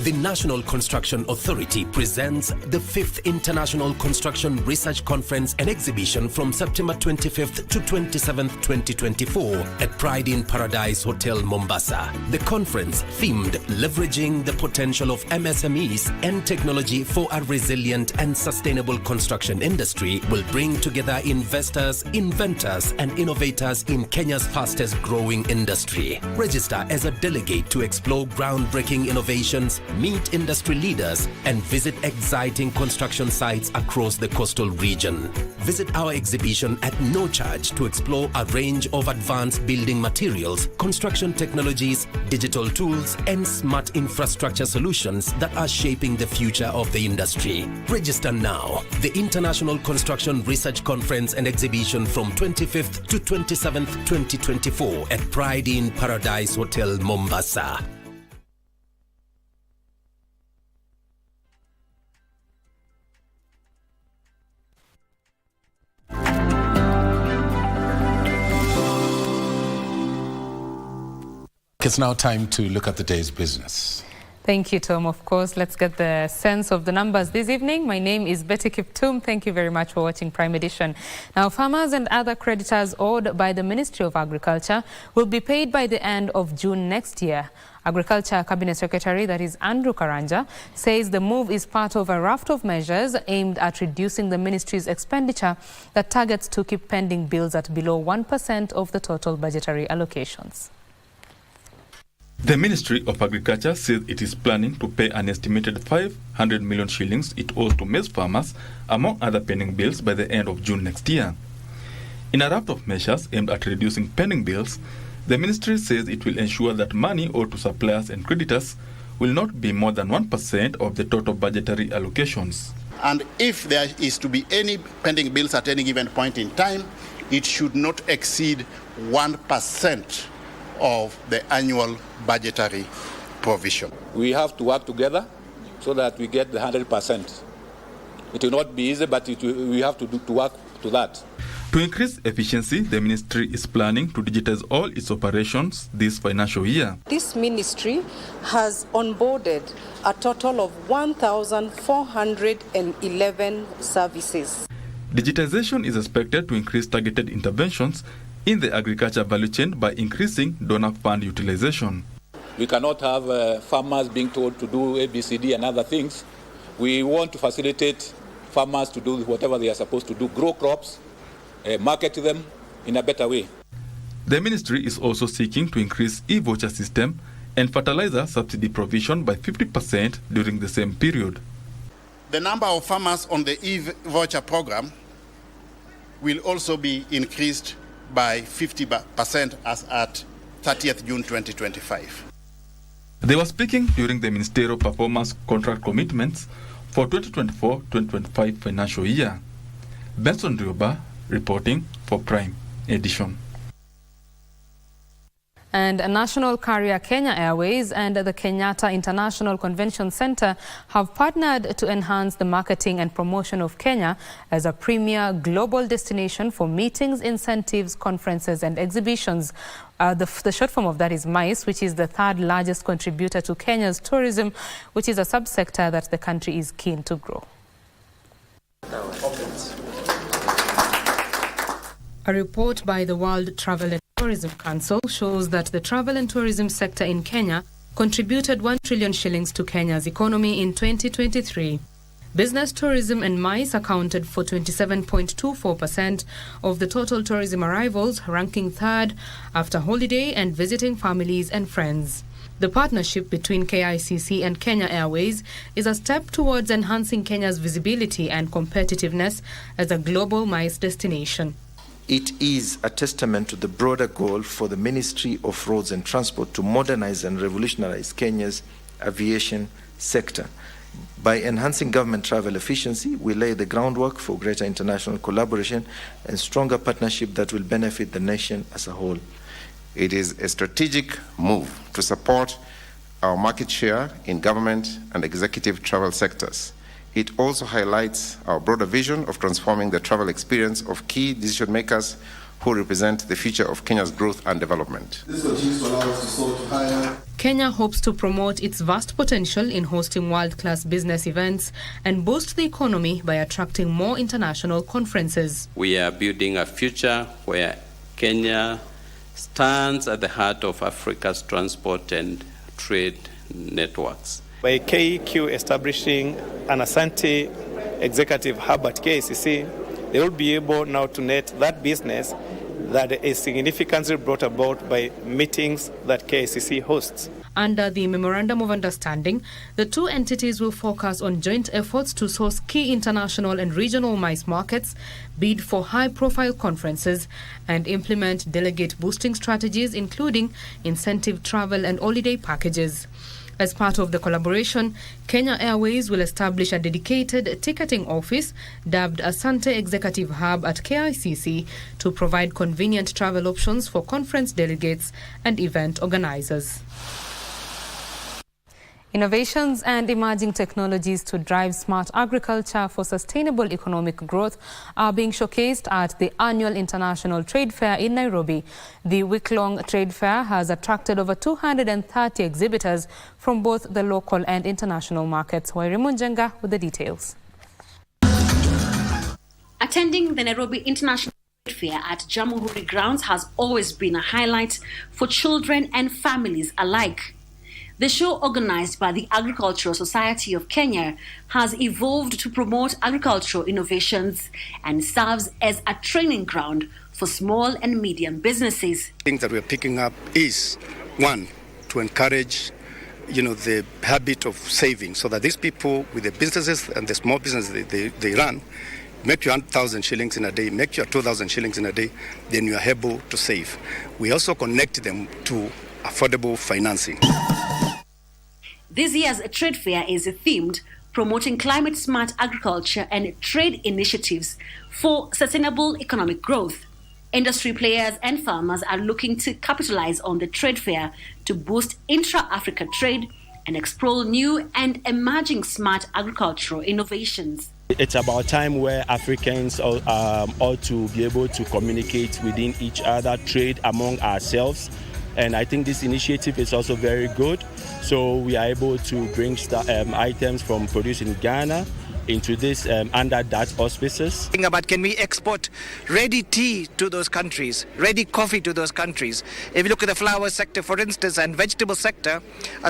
The National Construction Authority presents the 5th International Construction Research Conference and Exhibition from September 25th to 27th, 2024 at Pride in Paradise Hotel, Mombasa. The conference, themed Leveraging the Potential of MSMEs and Technology for a Resilient and Sustainable Construction Industry, will bring together investors, inventors, and innovators in Kenya's fastest growing industry. Register as a delegate to explore groundbreaking innovations, meet industry leaders, and visit exciting construction sites across the coastal region. Visit our exhibition at no charge to explore a range of advanced building materials, construction technologies, digital tools, and smart infrastructure solutions that are shaping the future of the industry. Register now. The International Construction Research Conference and Exhibition from 25th to 27th, 2024 at Pride in Paradise Hotel, Mombasa. It's now time to look at the day's business. Thank you, Tom. Of course, let's get the sense of the numbers this evening. My name is Betty Kiptum. Thank you very much for watching Prime Edition. Now, farmers and other creditors owed by the Ministry of Agriculture will be paid by the end of June next year. Agriculture Cabinet Secretary, that is Andrew Karanja, says the move is part of a raft of measures aimed at reducing the ministry's expenditure that targets to keep pending bills at below 1% of the total budgetary allocations. The Ministry of Agriculture says it is planning to pay an estimated 500 million shillings it owes to maize farmers, among other pending bills, by the end of June next year. In a raft of measures aimed at reducing pending bills, the ministry says it will ensure that money owed to suppliers and creditors will not be more than 1% of the total budgetary allocations. And if there is to be any pending bills at any given point in time, it should not exceed 1% of the annual budgetary provision. We have to work together so that we get the 100%. It will not be easy, but we have to work to that. To increase efficiency, the ministry is planning to digitize all its operations this financial year. This ministry has onboarded a total of 1,411 services. Digitization is expected to increase targeted interventions in the agriculture value chain by increasing donor fund utilization. We cannot have farmers being told to do ABCD and other things. We want to facilitate farmers to do whatever they are supposed to do, grow crops, market them in a better way. The ministry is also seeking to increase e-voucher system and fertilizer subsidy provision by 50% during the same period. The number of farmers on the e-voucher program will also be increased by 50% as at 30th June 2025. They were speaking during the ministerial performance contract commitments for 2024-2025 financial year. Benson Rioba reporting for Prime Edition. And national carrier Kenya Airways and the Kenyatta International Convention Center have partnered to enhance the marketing and promotion of Kenya as a premier global destination for meetings, incentives, conferences and exhibitions. The short form of that is MICE, which is the third largest contributor to Kenya's tourism, which is a subsector that the country is keen to grow. A report by the World Travel and Tourism Council shows that the travel and tourism sector in Kenya contributed 1 trillion shillings to Kenya's economy in 2023. Business tourism and MICE accounted for 27.24% of the total tourism arrivals, ranking third after holiday and visiting families and friends. The partnership between KICC and Kenya Airways is a step towards enhancing Kenya's visibility and competitiveness as a global MICE destination. It is a testament to the broader goal for the Ministry of Roads and Transport to modernize and revolutionize Kenya's aviation sector. By enhancing government travel efficiency, we lay the groundwork for greater international collaboration and stronger partnership that will benefit the nation as a whole. It is a strategic move to support our market share in government and executive travel sectors. It also highlights our broader vision of transforming the travel experience of key decision makers who represent the future of Kenya's growth and development. This continues to allow us to soar to higher. Kenya hopes to promote its vast potential in hosting world-class business events and boost the economy by attracting more international conferences. We are building a future where Kenya stands at the heart of Africa's transport and trade networks. By KEQ establishing an Asante executive hub at KICC, they will be able now to net that business that is significantly brought about by meetings that KICC hosts. Under the Memorandum of Understanding, the two entities will focus on joint efforts to source key international and regional MICE markets, bid for high-profile conferences, and implement delegate-boosting strategies, including incentive travel and holiday packages. As part of the collaboration, Kenya Airways will establish a dedicated ticketing office dubbed Asante Executive Hub at KICC to provide convenient travel options for conference delegates and event organizers. Innovations and emerging technologies to drive smart agriculture for sustainable economic growth are being showcased at the annual International Trade Fair in Nairobi. The week-long trade fair has attracted over 230 exhibitors from both the local and international markets. Wairimu Njenga with the details. Attending the Nairobi International Trade Fair at Jamhuri grounds has always been a highlight for children and families alike. The show, organized by the Agricultural Society of Kenya, has evolved to promote agricultural innovations and serves as a training ground for small and medium businesses. Things that we're picking up is, one, to encourage the habit of saving, so that these people with the businesses and the small businesses they run, make your 1,000 shillings in a day, make your 2,000 shillings in a day, then you are able to save. We also connect them to affordable financing. This year's trade fair is themed promoting climate-smart agriculture and trade initiatives for sustainable economic growth. Industry players and farmers are looking to capitalize on the trade fair to boost intra-Africa trade and explore new and emerging smart agricultural innovations. It's about time where Africans ought to be able to communicate within each other, trade among ourselves. And I think this initiative is also very good. So we are able to bring items from produced in Ghana into this under that auspices. Think about, can we export ready tea to those countries, ready coffee to those countries? If you look at the flower sector, for instance, and vegetable sector,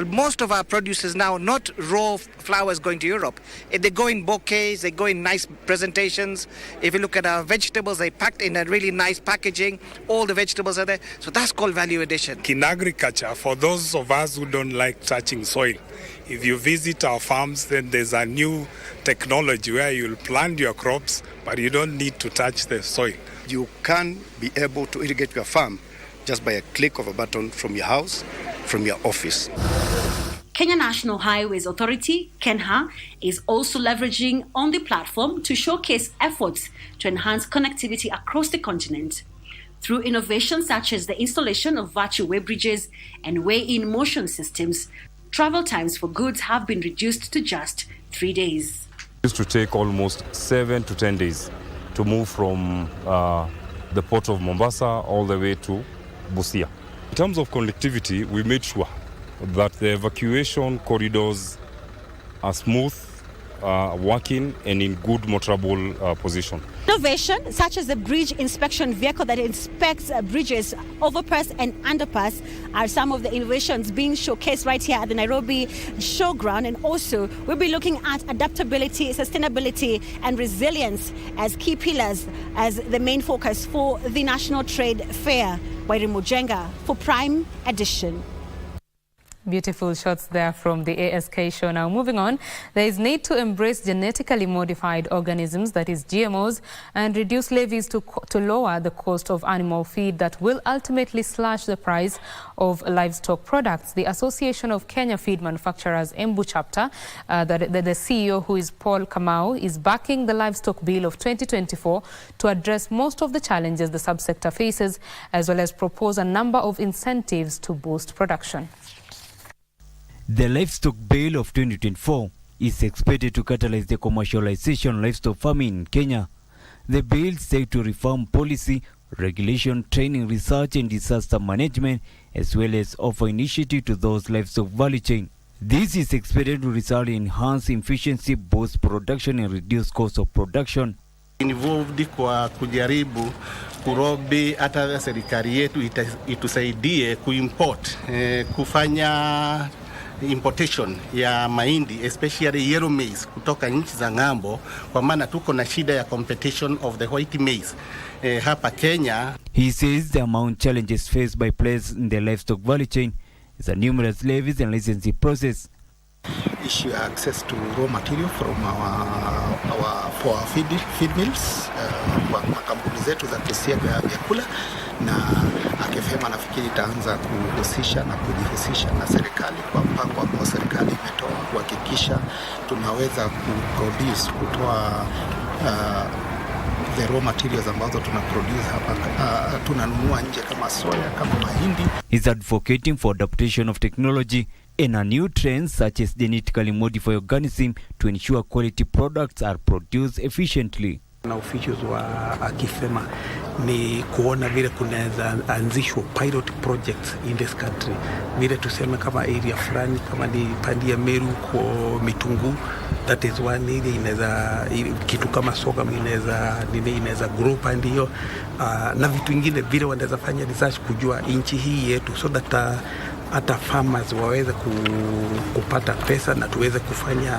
most of our produce is now not raw flowers going to Europe. They go in bouquets, they go in nice presentations. If you look at our vegetables, they packed in a really nice packaging. All the vegetables are there. So that's called value addition. In agriculture, for those of us who don't like touching soil, if you visit our farms, then there's a new technology where you'll plant your crops, but you don't need to touch the soil. You can be able to irrigate your farm just by a click of a button from your house, from your office. Kenya National Highways Authority, KENHA, is also leveraging on the platform to showcase efforts to enhance connectivity across the continent. Through innovations such as the installation of virtual way bridges and weigh-in motion systems, travel times for goods have been reduced to just 3 days. It used to take almost 7 to 10 days to move from the port of Mombasa all the way to Busia. In terms of connectivity, we made sure that the evacuation corridors are smooth, working and in good motorable position. Innovation such as the bridge inspection vehicle that inspects bridges, overpass and underpass are some of the innovations being showcased right here at the Nairobi Showground. And also we'll be looking at adaptability, sustainability and resilience as key pillars as the main focus for the National Trade Fair. Wairimu Njenga for Prime Edition. Beautiful shots there from the ASK show. Now moving on, there is need to embrace genetically modified organisms, that is GMOs, and reduce levies to lower the cost of animal feed that will ultimately slash the price of livestock products. The Association of Kenya Feed Manufacturers Embu chapter, the CEO, who is Paul Kamau, is backing the livestock bill of 2024 to address most of the challenges the subsector faces, as well as propose a number of incentives to boost production. The Livestock Bill of 2024 is expected to catalyze the commercialization of livestock farming in Kenya. The bill is set to reform policy, regulation, training, research and disaster management, as well as offer initiative to those livestock value chain. This is expected to result in enhanced efficiency, boost production and reduce cost of production. Involved kwa kujaribu kurobi hata serikali yetu itusaidie kuimport kufanya importation ya mahindi, especially yellow maize kutoka nchi za ng'ambo, kwa maana tuko na shida ya competition of the white maize hapa Kenya. He says the amount challenges faced by players in the livestock value chain is a numerous levies and licensing process. Issue access to raw material from for our feed mills kwa kampuni zetu za kusiaga vyakula, na akifema nafikiri itaanza kuhusisha na kujihusisha na serikali kwa mpango ambao serikali imetoa kuhakikisha tunaweza kuproduce kutoa the raw materials ambazo tunaproduce hapa tunanunua nje kama soya, kama mahindi. He's advocating for adaptation of technology and a new trends such as genetically modified organisms to ensure quality products are produced efficiently. Na officials wa akifema ni kuona vile kunaweza anzishwa pilot projects in this country, vile tuseme kama area fulani kama ni pandi ya Meru kwa Mitungu, that is one area inaweza kitu kama soga inaweza grow pandi hiyo, na vitu vingine vile wanaweza fanya research kujua nchi hii yetu, so that hata farmers waweze kupata pesa na tuweze kufanya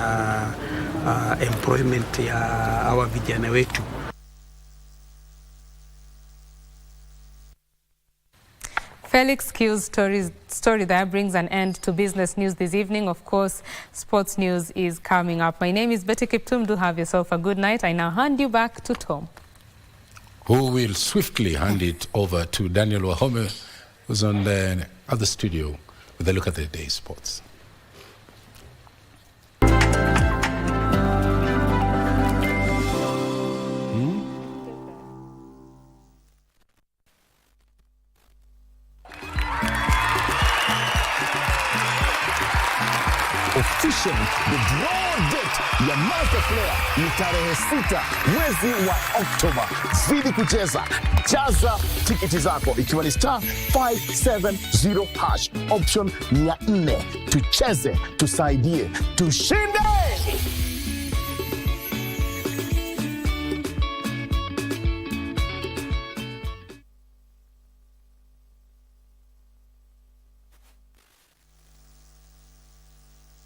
employment ya hawa vijana wetu. Felix Q's story there brings an end to business news this evening. Of course, sports news is coming up. My name is Betty Kiptum. Do have yourself a good night. I now hand you back to Tom, who will swiftly hand it over to Daniel Wahome, who's on the other studio with a look at the day's sports. Officially, the draw date ya Master Player ni tarehe 6 mwezi wa Oktoba. Zidi kucheza, jaza tiketi zako ikiwa ni *570# option 400. Tucheze, tusaidie, tushinde!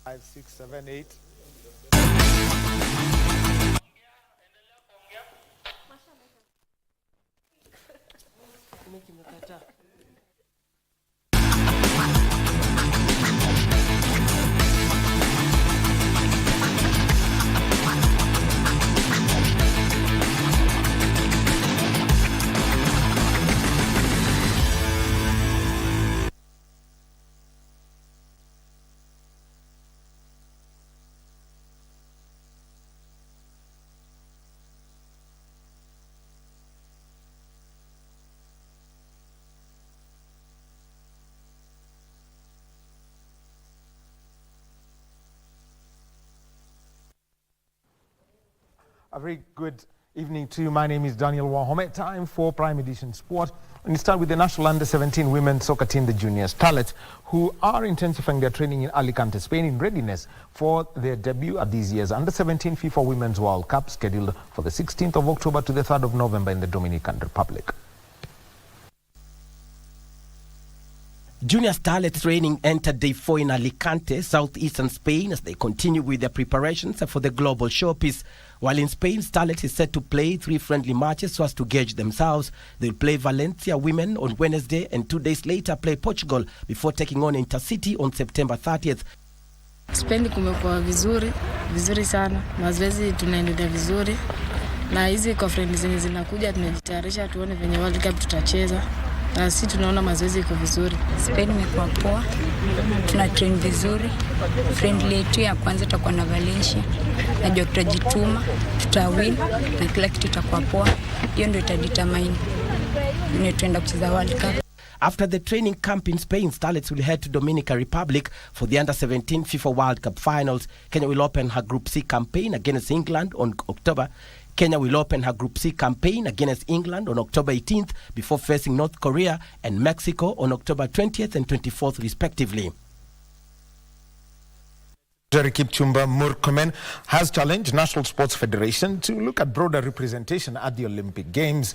Five, 6, 7, 8. A very good evening to you. My name is Daniel Wahome. Time for Prime Edition Sport. And we start with the national under-17 women's soccer team, the Junior Starlets, who are intensifying their training in Alicante, Spain, in readiness for their debut at this year's under-17 FIFA Women's World Cup, scheduled for the 16th of October to the 3rd of November in the Dominican Republic. Junior Starlet training entered day 4 in Alicante, southeastern Spain, as they continue with their preparations for the global showpiece. While in Spain, Starlet is set to play 3 friendly matches so as to gauge themselves. They'll play Valencia women on Wednesday and 2 days later play Portugal before taking on Intercity on September 30th. Spain kumekuwa vizuri sana. Mazoezi tunaendelea vizuri. Na hizi conference zenye zinakuja tunajitayarisha tuone venye World Cup tutacheza. Na sisi tunaona mazoezi iko vizuri. Spain imekuwa poa. Tuna train vizuri. Friendly yetu ya kwanza tutakuwa na Valencia. Najua tutajituma, tutawin na kila kitu itakuwa poa. Hiyo ndio itadetermine ni tuenda kucheza World Cup. After the training camp in Spain, Starlets will head to Dominican Republic for the Under-17 FIFA World Cup finals. Kenya will open her Group C campaign against England on October 18th before facing North Korea and Mexico on October 20th and 24th respectively. Kipchumba Murkomen has challenged National Sports Federation to look at broader representation at the Olympic Games.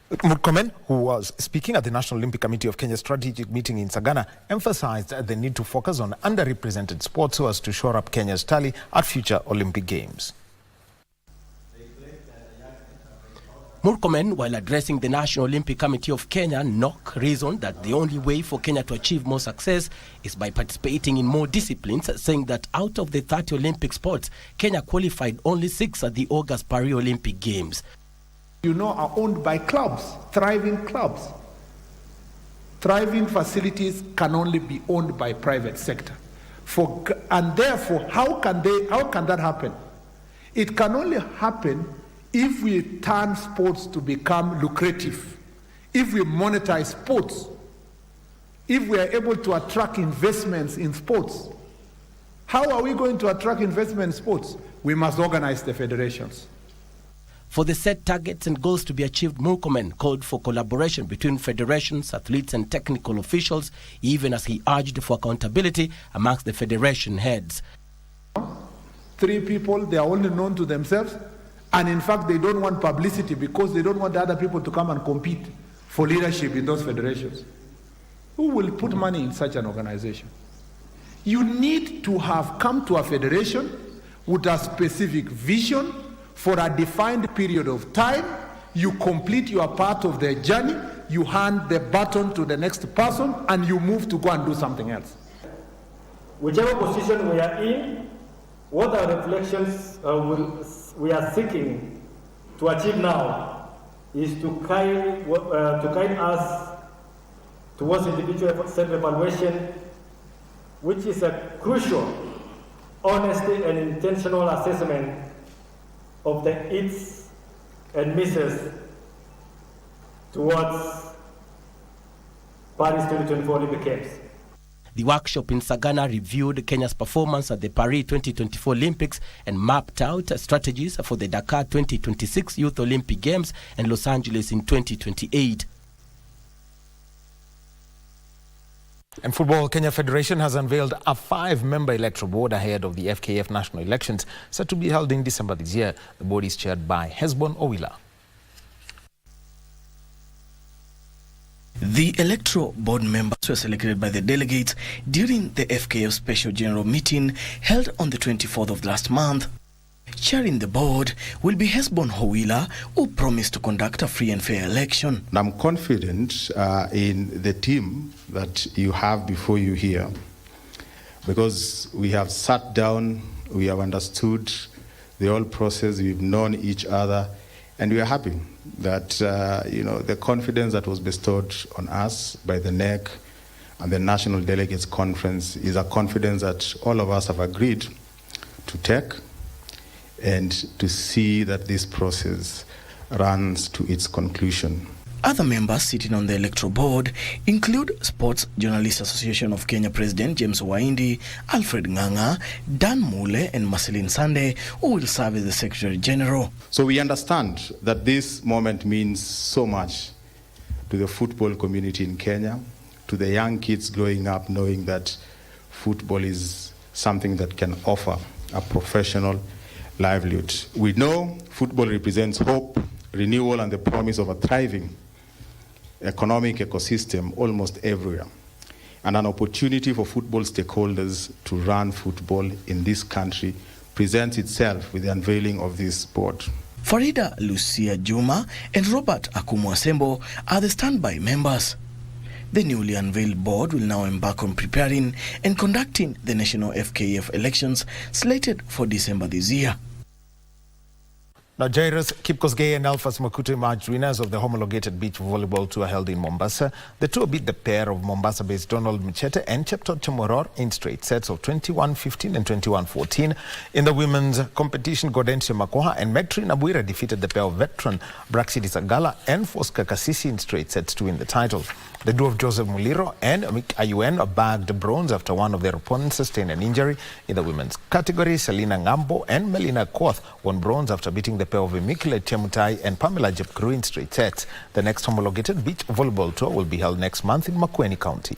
Murkomen, who was speaking at the National Olympic Committee of Kenya's strategic meeting in Sagana, emphasized the need to focus on underrepresented sports so as to shore up Kenya's tally at future Olympic Games. Murkomen, while addressing the National Olympic Committee of Kenya, NOC, reasoned that the only way for Kenya to achieve more success is by participating in more disciplines, saying that out of the 30 Olympic sports, Kenya qualified only 6 at the August Paris Olympic Games. Are owned by clubs, thriving clubs. Thriving facilities can only be owned by private sector. And therefore, how can that happen? It can only happen if we turn sports to become lucrative, if we monetize sports, if we are able to attract investments in sports. How are we going to attract investment in sports? We must organize the federations. For the set targets and goals to be achieved, Murkomen called for collaboration between federations, athletes and technical officials, even as he urged for accountability amongst the federation heads. 3 people, they are only known to themselves, and in fact they don't want publicity because they don't want the other people to come and compete for leadership in those federations. Who will put money in such an organization? You need to have come to a federation with a specific vision for a defined period of time. You complete your part of the journey, you hand the baton to the next person, and you move to go and do something else. Whichever position we are in, what are reflections we are seeking to achieve now is to guide us towards individual self-evaluation, which is a crucial, honesty and intentional assessment of the its and misses towards Paris 2024 Olympic Games. The workshop in Sagana reviewed Kenya's performance at the Paris 2024 Olympics and mapped out strategies for the Dakar 2026 Youth Olympic Games and Los Angeles in 2028. And Football Kenya Federation has unveiled a 5-member electoral board ahead of the FKF national elections set to be held in December this year. The board is chaired by Hesbon Owila. The electoral board members were selected by the delegates during the FKF special general meeting held on the 24th of last month. Chairing the board will be Hesbon Owila, who promised to conduct a free and fair election. I'm confident in the team that you have before you here, because we have sat down, we have understood the whole process, we've known each other, and we are happy that the confidence that was bestowed on us by the NEC and the National Delegates Conference is a confidence that all of us have agreed to take and to see that this process runs to its conclusion. Other members sitting on the electoral board include Sports Journalists Association of Kenya President James Waindi, Alfred Nganga, Dan Mule and Marceline Sande, who will serve as the Secretary General. So we understand that this moment means so much to the football community in Kenya, to the young kids growing up knowing that football is something that can offer a professional livelihood. We know football represents hope, renewal and the promise of a thriving economic ecosystem almost everywhere, and an opportunity for football stakeholders to run football in this country presents itself with the unveiling of this board. Farida Lucia Juma and Robert Akumwasembo are the standby members. The newly unveiled board will now embark on preparing and conducting the national FKF elections slated for December this year. Now, Jairus, Kipkosgei and Alphas Makuto emerged winners of the homologated beach volleyball tour held in Mombasa. The tour beat the pair of Mombasa-based Donald Mchete and Cheptot Chamoror in straight sets of 21-15 and 21-14. In the women's competition, Gaudensia Makoha and Metrin Abuira defeated the pair of veteran Braxidi Sagala and Fosca Kasisi in straight sets to win the title. The duo of Joseph Muliro and Amik Ayuen bagged bronze after one of their opponents sustained an injury. In the women's category, Selina Ngambo and Melina Koth won bronze after beating the pair of Emikile Chemutai and Pamela Jepkru in straight sets. The next homologated beach volleyball tour will be held next month in Makueni County.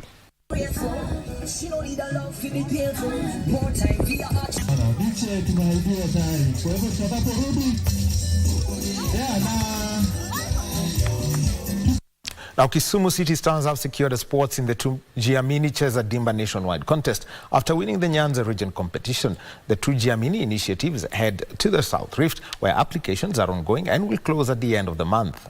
Now, Kisumu City Stars have secured a spot in the Tujiamini Cheza Dimba nationwide contest. After winning the Nyanza region competition, the Tujiamini initiatives head to the South Rift, where applications are ongoing and will close at the end of the month.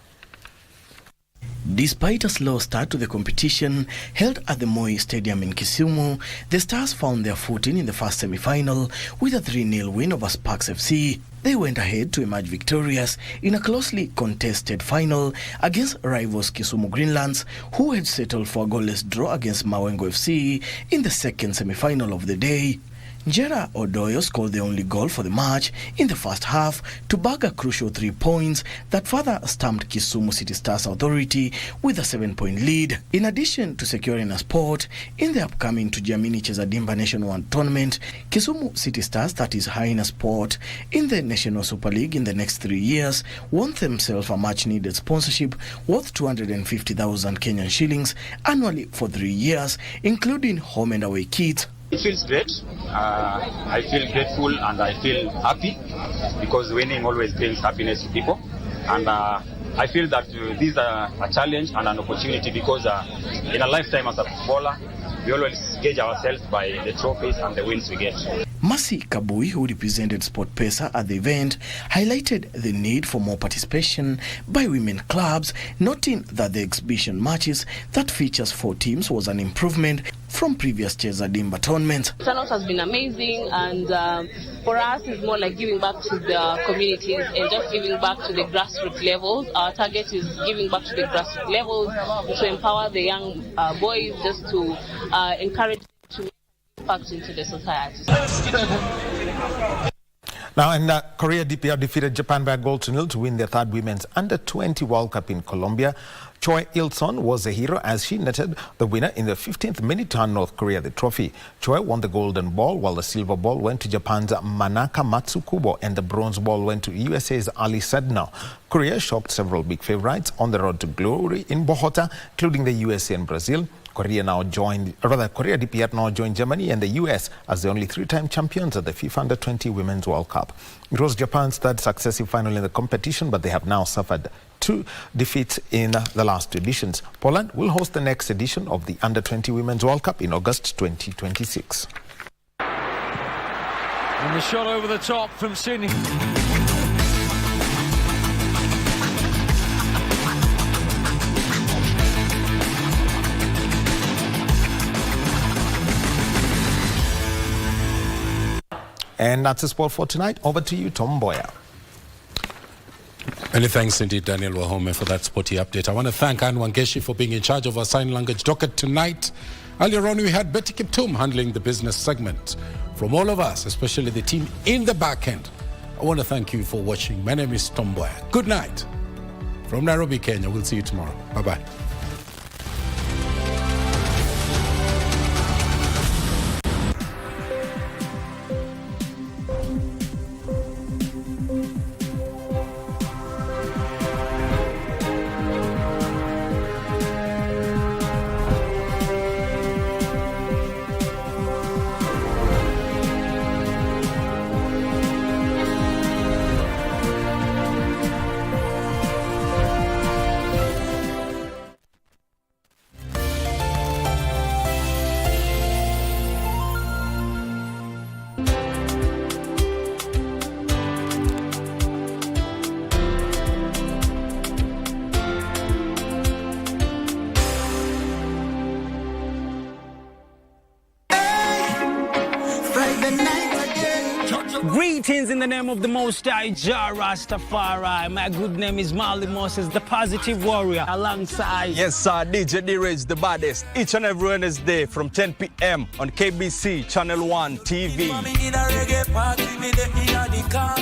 Despite a slow start to the competition held at the Moi Stadium in Kisumu, the Stars found their footing in the first semi-final with a 3-0 win over Sparks FC. They went ahead to emerge victorious in a closely contested final against rivals Kisumu Greenlands, who had settled for a goalless draw against Mawengo FC in the second semi-final of the day. Njeru Odoyo scored the only goal for the match in the first half to bag a crucial 3 points that further stamped Kisumu City Stars authority with a 7-point lead. In addition to securing a spot in the upcoming Tujiamini Cheza Dimba nationwide tournament, Kisumu City Stars, that is high in a spot in the National Super League in the next 3 years, won themselves a much-needed sponsorship worth 250,000 Kenyan shillings annually for 3 years, including home and away kits. It feels great. I feel grateful and I feel happy because winning always brings happiness to people. And I feel that this is a challenge and an opportunity because in a lifetime as a footballer, we always gauge ourselves by the trophies and the wins we get. Mercy Kabui, who represented SportPesa at the event, highlighted the need for more participation by women clubs, noting that the exhibition matches that features 4 teams was an improvement from previous Cheza Dimba tournaments. Turnout has been amazing, and for us it's more like giving back to the communities and just giving back to the grassroots levels. Our target is giving back to the grassroots levels to empower the young boys, just to encourage to make impact into the society. Now, and Korea DPR defeated Japan by a goal to 0 to win their 3rd Women's Under-20 World Cup in Colombia. Choi Il-son was a hero as she netted the winner in the 15th minute to hand North Korea the trophy. Choi won the golden ball, while the silver ball went to Japan's Manaka Matsukubo and the bronze ball went to USA's Ali Sedna. Korea shocked several big favorites on the road to glory in Bogota, including the USA and Brazil. Korea DPR now joined Germany and the US as the only 3-time champions at the FIFA Under-20 Women's World Cup. It was Japan's 3rd successive final in the competition, but they have now suffered 2 defeats in the last 2 editions. Poland will host the next edition of the Under-20 Women's World Cup in August 2026. And the shot over the top from Sydney. And that's the sport for tonight. Over to you, Tom Mboya. Many thanks indeed, Daniel Wahome, for that sporty update. I want to thank Anne Wangeshi for being in charge of our sign language docket tonight. Earlier on, we had Betty Kiptum handling the business segment. From all of us, especially the team in the back end, I want to thank you for watching. My name is Tom Mboya. Good night. From Nairobi, Kenya. We'll see you tomorrow. Bye-bye. Greetings in the name of the Most High, Jah Rastafari. My good name is Marley Moses, the positive warrior, alongside... Yes, sir, DJ D-Rage, the baddest. Each and every Wednesday from 10 p.m. on KBC Channel 1 TV.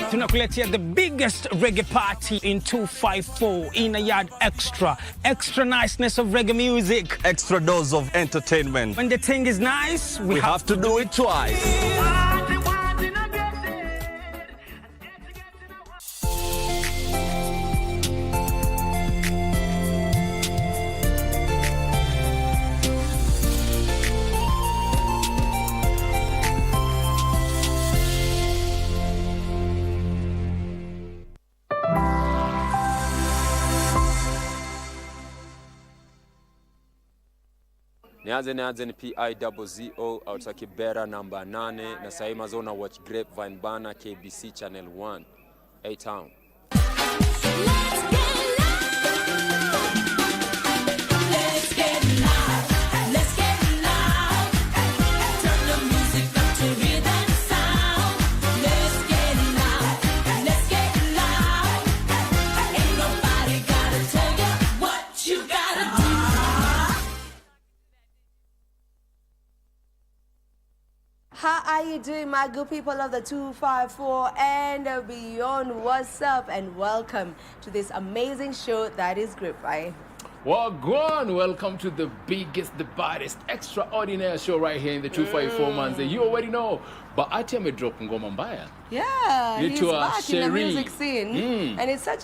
Tunakuletea the biggest reggae party in 254 in a yard extra. Extra niceness of reggae music. Extra dose of entertainment. When the thing is nice, we have to do it twice. Nianze ni PIZZO out of Kibera namba 8 na saima zona watch Grapevine Bana KBC Channel 1 A-Town. How are you doing, my good people of the 254 and beyond? What's up, and welcome to this amazing show that is Grapevine. Well, go on. Welcome to the biggest, the baddest, extraordinary show right here in the 254 months. You already know. But I tell me drop Ngoma Mboya. Yeah, he's back in the music scene. And it's such a